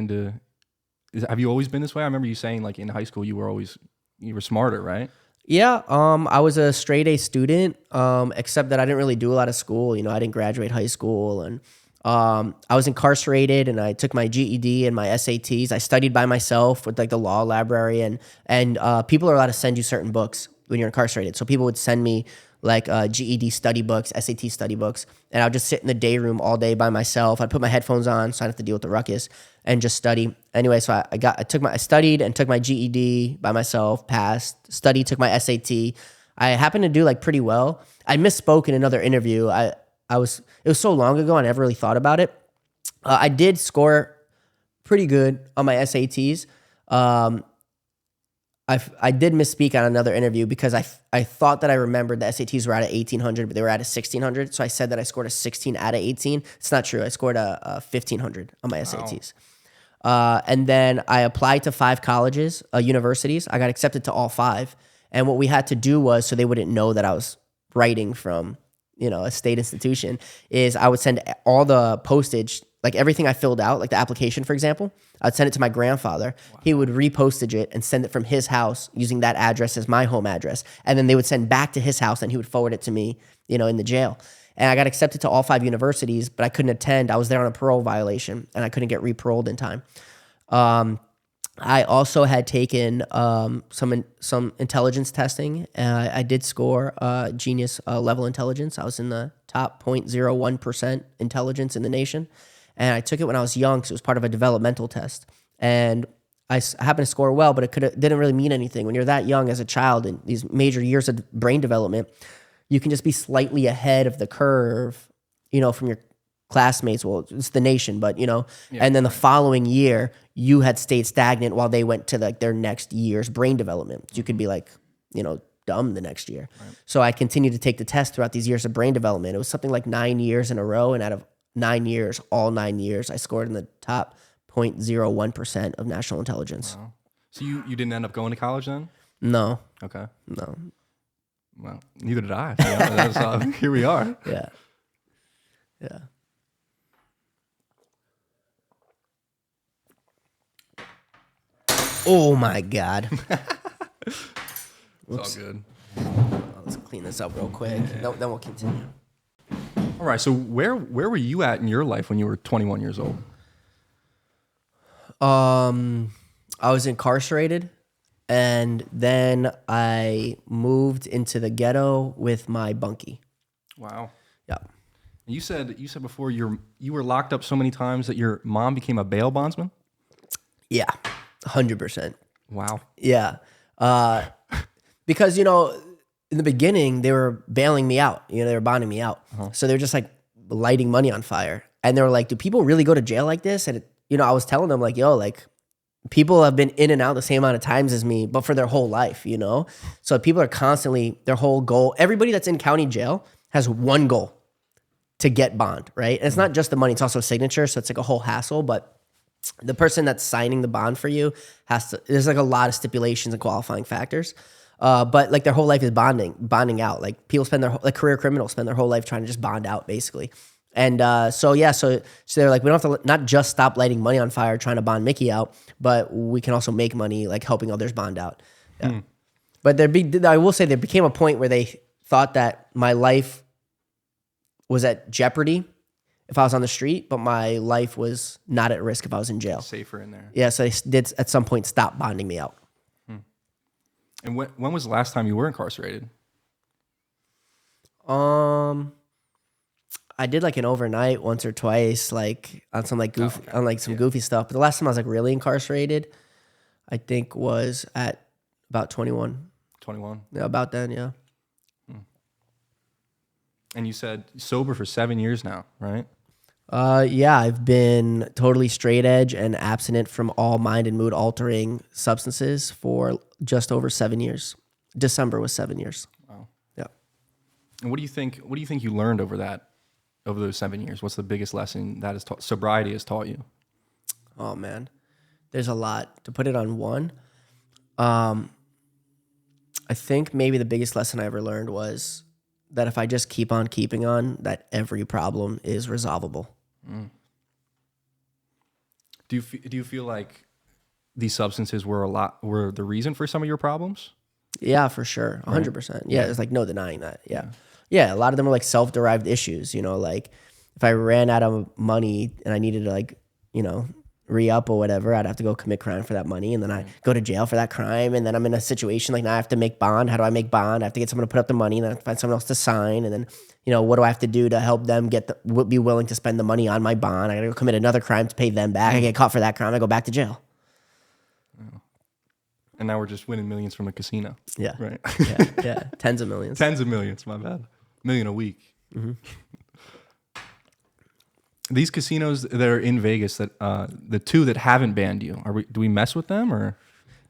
Have you always been this way? I remember you saying like in high school you were smarter, right? Yeah, I was a straight A student, except that I didn't really do a lot of school. You know, I didn't graduate high school, and I was incarcerated and I took my GED and my SATs. I studied by myself with like the law library, and people are allowed to send you certain books when you're incarcerated. So people would send me like GED study books, SAT study books, and I would just sit in the day room all day by myself. I'd put my headphones on so I didn't have to deal with the ruckus and just study. Anyway, so I studied and took my GED by myself, passed, studied, took my SAT. I happened to do like pretty well. I misspoke in another interview. It was so long ago I never really thought about it. I did score pretty good on my SATs. I did misspeak on another interview because I thought that I remembered the SATs were out of 1,800, but they were out of 1,600. So I said that I scored a 16 out of 18. It's not true. I scored a 1,500 on my SATs. And then I applied to 5 colleges, universities. I got accepted to all 5. And what we had to do was, so they wouldn't know that I was writing from, a state institution, is I would send all the postage, like everything I filled out, like the application, for example, I'd send it to my grandfather. Wow. He would repostage it and send it from his house using that address as my home address. And then they would send back to his house and he would forward it to me, in the jail. And I got accepted to all 5 universities, but I couldn't attend. I was there on a parole violation and I couldn't get re-paroled in time. I also had taken some intelligence testing. I did score genius level intelligence. I was in the top 0.01% intelligence in the nation. And I took it when I was young because it was part of a developmental test. And I happened to score well, but it didn't really mean anything. When you're that young as a child in these major years of brain development, you can just be slightly ahead of the curve, from your classmates. Well, it's the nation, but, and then the following year, you had stayed stagnant while they went to like their next year's brain development. You could be like, dumb the next year. Right. So I continued to take the test throughout these years of brain development. It was something like 9 years in a row. And out of 9 years, all 9 years, I scored in the top 0.01% of national intelligence. Wow. So you didn't end up going to college then? No. Okay. No. Well, neither did I. Yeah, here we are. Yeah. Yeah. Oh my God. It's all good. Let's clean this up real quick. Yeah. Then we'll continue. All right. So where were you at in your life when you were 21 years old? I was incarcerated, and then I moved into the ghetto with my bunkie. Wow. Yeah. You said before you were locked up so many times that your mom became a bail bondsman? Yeah. 100%. Wow. Yeah. Because, in the beginning, they were bailing me out. They were bonding me out. Uh-huh. So they were just like lighting money on fire. And they were like, do people really go to jail like this? And, I was telling them like, yo, like people have been in and out the same amount of times as me, but for their whole life, So people are constantly, their whole goal, everybody that's in county jail has one goal: to get bond, right? And it's not just the money, it's also a signature. So it's like a whole hassle, but the person that's signing the bond for you there's like a lot of stipulations and qualifying factors. But like their whole life is bonding out. Like people spend career criminals spend their whole life trying to just bond out basically. And so they're like, we don't have to not just stop lighting money on fire trying to bond Mikki out, but we can also make money like helping others bond out. Yeah. But I will say there became a point where they thought that my life was at jeopardy if I was on the street, but my life was not at risk if I was in jail. Safer in there. Yeah, so they did at some point stop bonding me out. And when was the last time you were incarcerated? I did like an overnight once or twice, like on some like goofy, on like some goofy stuff. But the last time I was like really incarcerated, I think was at about 21. 21? Yeah, about then, yeah. And you said sober for 7 years now, right? Yeah, I've been totally straight edge and abstinent from all mind and mood altering substances for just over 7 years. December was 7 years. Wow. Yeah. And what do you think you learned over those 7 years? What's the biggest lesson that sobriety has taught you? Oh man, there's a lot. To put it on one, I think maybe the biggest lesson I ever learned was that if I just keep on keeping on, that every problem is resolvable. Do you feel like these substances were the reason for some of your problems? Yeah, for sure. 100%. Yeah, there's like no denying that. Yeah. Yeah, a lot of them are like self-derived issues, like if I ran out of money and I needed to like, re-up or whatever, I'd have to go commit crime for that money, and then I go to jail for that crime, and then I'm in a situation like now I have to make bond. How do I make bond? I have to get someone to put up the money, and then I have to find someone else to sign, and then what do I have to do to help them be willing to spend the money on my bond? I gotta go commit another crime to pay them back. I get caught for that crime, I go back to jail. And now we're just winning millions from a casino. Yeah. Right. Yeah. Tens of millions. Tens of millions, my bad. $1 million a week. Mm-hmm. These casinos that are in Vegas, that the two that haven't banned you, do we mess with them or?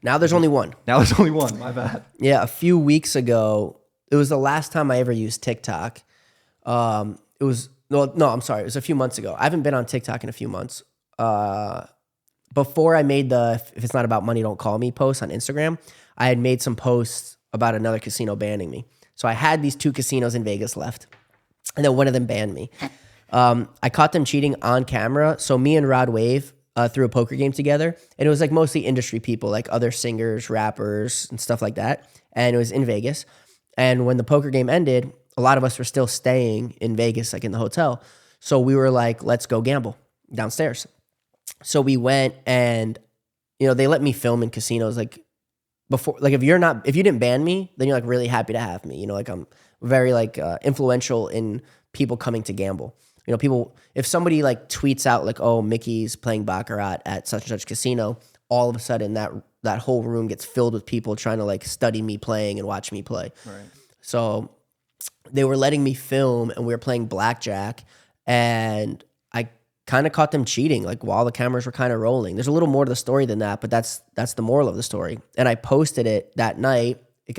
Now there's only one. Now there's only one. My bad. Yeah, a few weeks ago, it was the last time I ever used TikTok. It was It was a few months ago. I haven't been on TikTok in a few months. Before I made the "if it's not about money, don't call me" post on Instagram, I had made some posts about another casino banning me. So I had these 2 casinos in Vegas left, and then one of them banned me. I caught them cheating on camera. So me and Rod Wave threw a poker game together, and it was like mostly industry people, like other singers, rappers, and stuff like that. And it was in Vegas. And when the poker game ended, a lot of us were still staying in Vegas, like in the hotel. So we were like, let's go gamble downstairs. So we went, and they let me film in casinos like before. Like if you didn't ban me, then you're like really happy to have me. Like I'm very like influential in people coming to gamble. People, if somebody like tweets out like, oh, Mikki's playing Baccarat at such and such casino, all of a sudden that whole room gets filled with people trying to like study me playing and watch me play. Right. So they were letting me film, and we were playing blackjack, and I kind of caught them cheating like while the cameras were kind of rolling. There's a little more to the story than that, but that's the moral of the story. And I posted it that night. It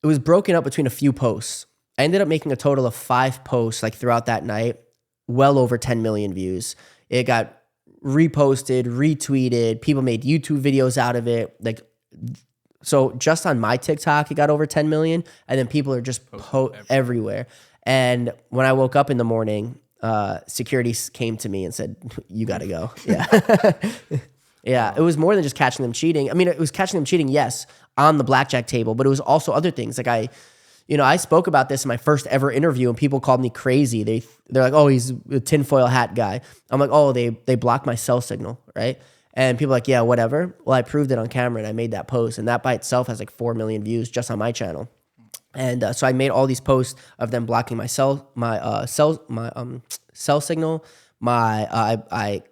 was broken up between a few posts. I ended up making a total of 5 posts like throughout that night, well over 10 million views. It got reposted, retweeted. People made YouTube videos out of it. Like, so just on my TikTok, it got over 10 million, and then people are just everywhere. And when I woke up in the morning, security came to me and said, "You got to go." Yeah. Yeah. It was more than just catching them cheating. I mean, it was catching them cheating, yes, on the blackjack table, but it was also other things. Like I spoke about this in my first ever interview, and people called me crazy. They're like, "Oh, he's a tinfoil hat guy." I'm like, "Oh, they blocked my cell signal, right?" And people are like, "Yeah, whatever." Well, I proved it on camera, and I made that post, and that by itself has like 4 million views just on my channel. And so I made all these posts of them blocking my cell signal. I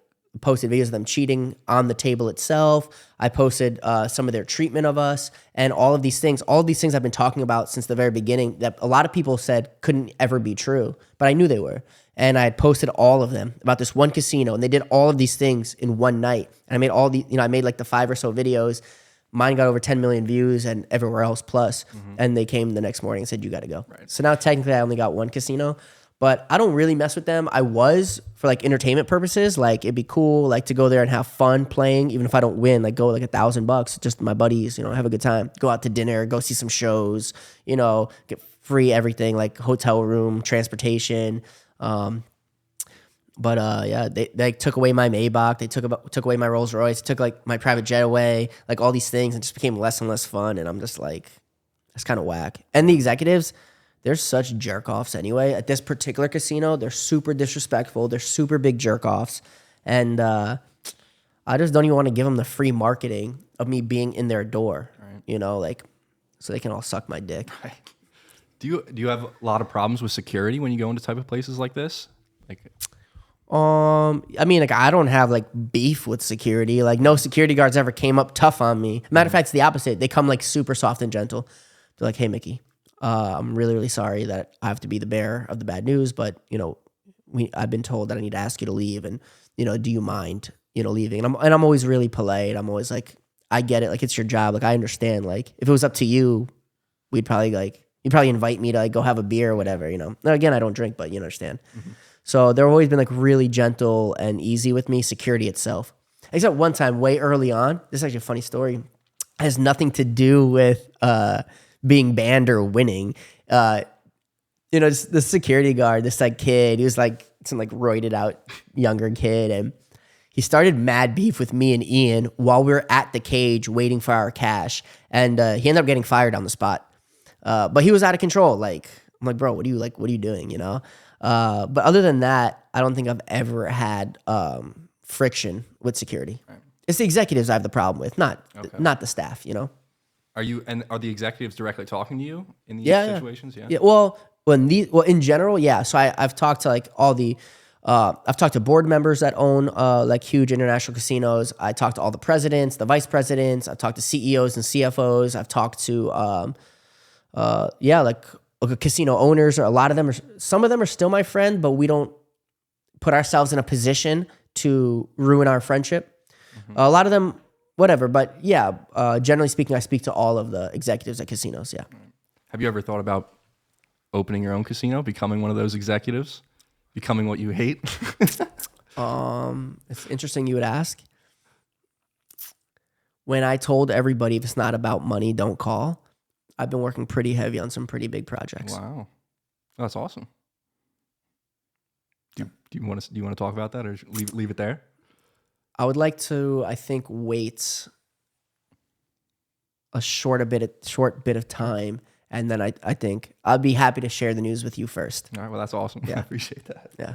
posted videos of them cheating on the table itself. I posted some of their treatment of us, and all of these things. All of these things I've been talking about since the very beginning that a lot of people said couldn't ever be true, but I knew they were. And I had posted all of them about this one casino, and they did all of these things in one night. And I made I made like the 5 or so videos. Mine got over 10 million views, and everywhere else plus. And they came the next morning and said, "You got to go." Right. So now technically I only got one casino, but I don't really mess with them. I was for like entertainment purposes. Like it'd be cool like to go there and have fun playing, even if I don't win, like go like $1,000, just my buddies, have a good time, go out to dinner, go see some shows, get free everything like hotel room, transportation. But yeah, they took away my Maybach, they took away my Rolls Royce, took like my private jet away, like all these things, and it just became less and less fun. And I'm just like, that's kind of whack. And the executives, they're such jerk offs anyway. At this particular casino, they're super disrespectful. They're super big jerk offs, and I just don't even want to give them the free marketing of me being in their door, right. Like so they can all suck my dick. Right. Do you have a lot of problems with security when you go into type of places like this? Like. I mean, like I don't have like beef with security. Like no security guards ever came up tough on me. Matter of fact, it's the opposite. They come like super soft and gentle. They're like, "Hey, Mikki, I'm really, really sorry that I have to be the bearer of the bad news, but I've been told that I need to ask you to leave, and do you mind leaving?" And I'm always really polite. I'm always like, "I get it. Like it's your job. Like I understand. Like if it was up to you, you'd probably invite me to like go have a beer or whatever. Now, again, I don't drink, but you understand." Mm-hmm. So they've always been like really gentle and easy with me, security itself. Except one time way early on, this is actually a funny story. It has nothing to do with being banned or winning. The security guard, this like kid, he was like some like roided out younger kid, and he started mad beef with me and Ian while we were at the cage waiting for our cash, and he ended up getting fired on the spot. But he was out of control. Like I'm like, "Bro, what are you doing?" But other than that, I don't think I've ever had friction with security. Right. It's the executives I have the problem with, not the staff, you know? Are the executives directly talking to you in these situations? Yeah. Well, in general, yeah. So I've talked to like all the, I've talked to board members that own like huge international casinos. I talked to all the presidents, the vice presidents. I've talked to CEOs and CFOs. I've talked to, like casino owners. Or a lot of them some of them are still my friend, but we don't put ourselves in a position to ruin our friendship. A lot of them, whatever. But yeah, generally speaking, I speak to all of the executives at casinos. Yeah. Have you ever thought about opening your own casino, becoming one of those executives, becoming what you hate? It's interesting you would ask. When I told everybody if it's not about money, don't call, I've been working pretty heavy on some pretty big projects. Wow. That's awesome. Do you want to talk about that, or leave it there? I would like to, I think, wait a short bit of time, and then I think I'd be happy to share the news with you first. All right, well, that's awesome. Yeah. I appreciate that. Yeah.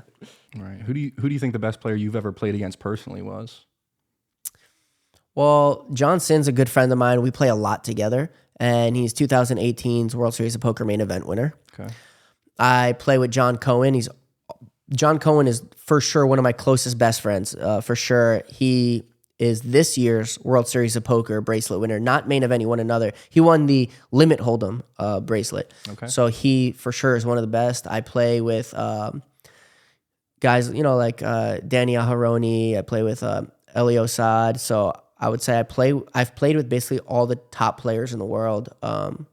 All right. Who do you think the best player you've ever played against personally was? Well, John Sin's a good friend of mine. We play a lot together, and he's 2018's World Series of Poker main event winner. Okay. I play with John Cohen. John Cohen is for sure one of my closest best friends. For sure, he is this year's World Series of Poker bracelet winner. Not main event, he won another. He won the Limit Hold'em bracelet. Okay. So he for sure is one of the best. I play with guys, like Danny Aharoni. I play with Elio Saad. So I would say I've played with basically all the top players in the world. And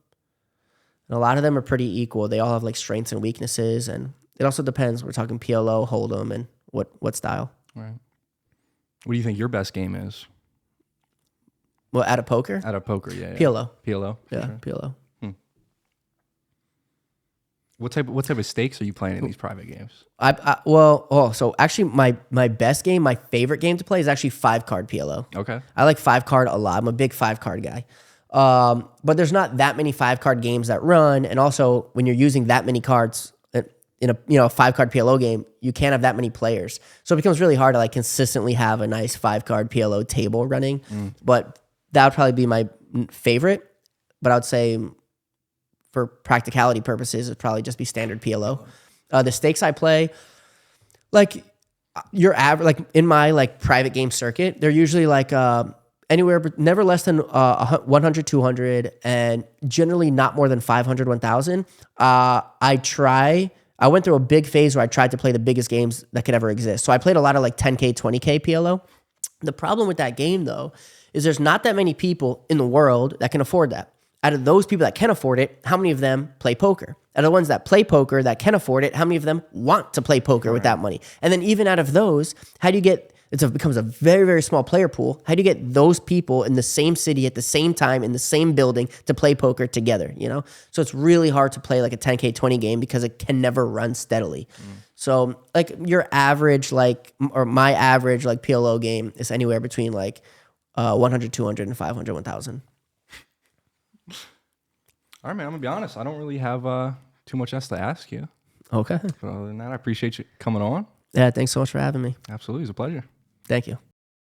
a lot of them are pretty equal. They all have like strengths and weaknesses, and it also depends. We're talking PLO, Hold'em, and what style. Right. What do you think your best game is? Well, out of poker? Out of poker, yeah. PLO. PLO? Yeah, sure. PLO. What type of stakes are you playing in these private games? So actually my best game, my favorite game to play is actually 5-card PLO. Okay. I like 5-card a lot. I'm a big 5-card guy. But there's not that many 5-card games that run, and also when you're using that many cards in a 5-card PLO game, you can't have that many players. So it becomes really hard to like consistently have a nice 5-card PLO table running. But that would probably be my favorite. But I would say for practicality purposes, it'd probably just be standard PLO. The stakes I play, like your average, like in my like private game circuit, they're usually like anywhere, but never less than 100, 200, and generally not more than 500, 1,000. I went through a big phase where I tried to play the biggest games that could ever exist. So I played a lot of like 10K, 20K PLO. The problem with that game though, is there's not that many people in the world that can afford that. Out of those people that can afford it, how many of them play poker? Out of the ones that play poker that can afford it, how many of them want to play poker with that money? And then even out of those, how do you get, it becomes a very, very small player pool. How do you get those people in the same city at the same time in the same building to play poker together, So it's really hard to play like a 10K 20 game because it can never run steadily. So like your average, or my average like PLO game is anywhere between like 100, 200, and 500, 1,000. All right, man, I'm going to be honest. I don't really have too much else to ask you. Okay. But other than that, I appreciate you coming on. Yeah, thanks so much for having me. Absolutely. It's a pleasure. Thank you.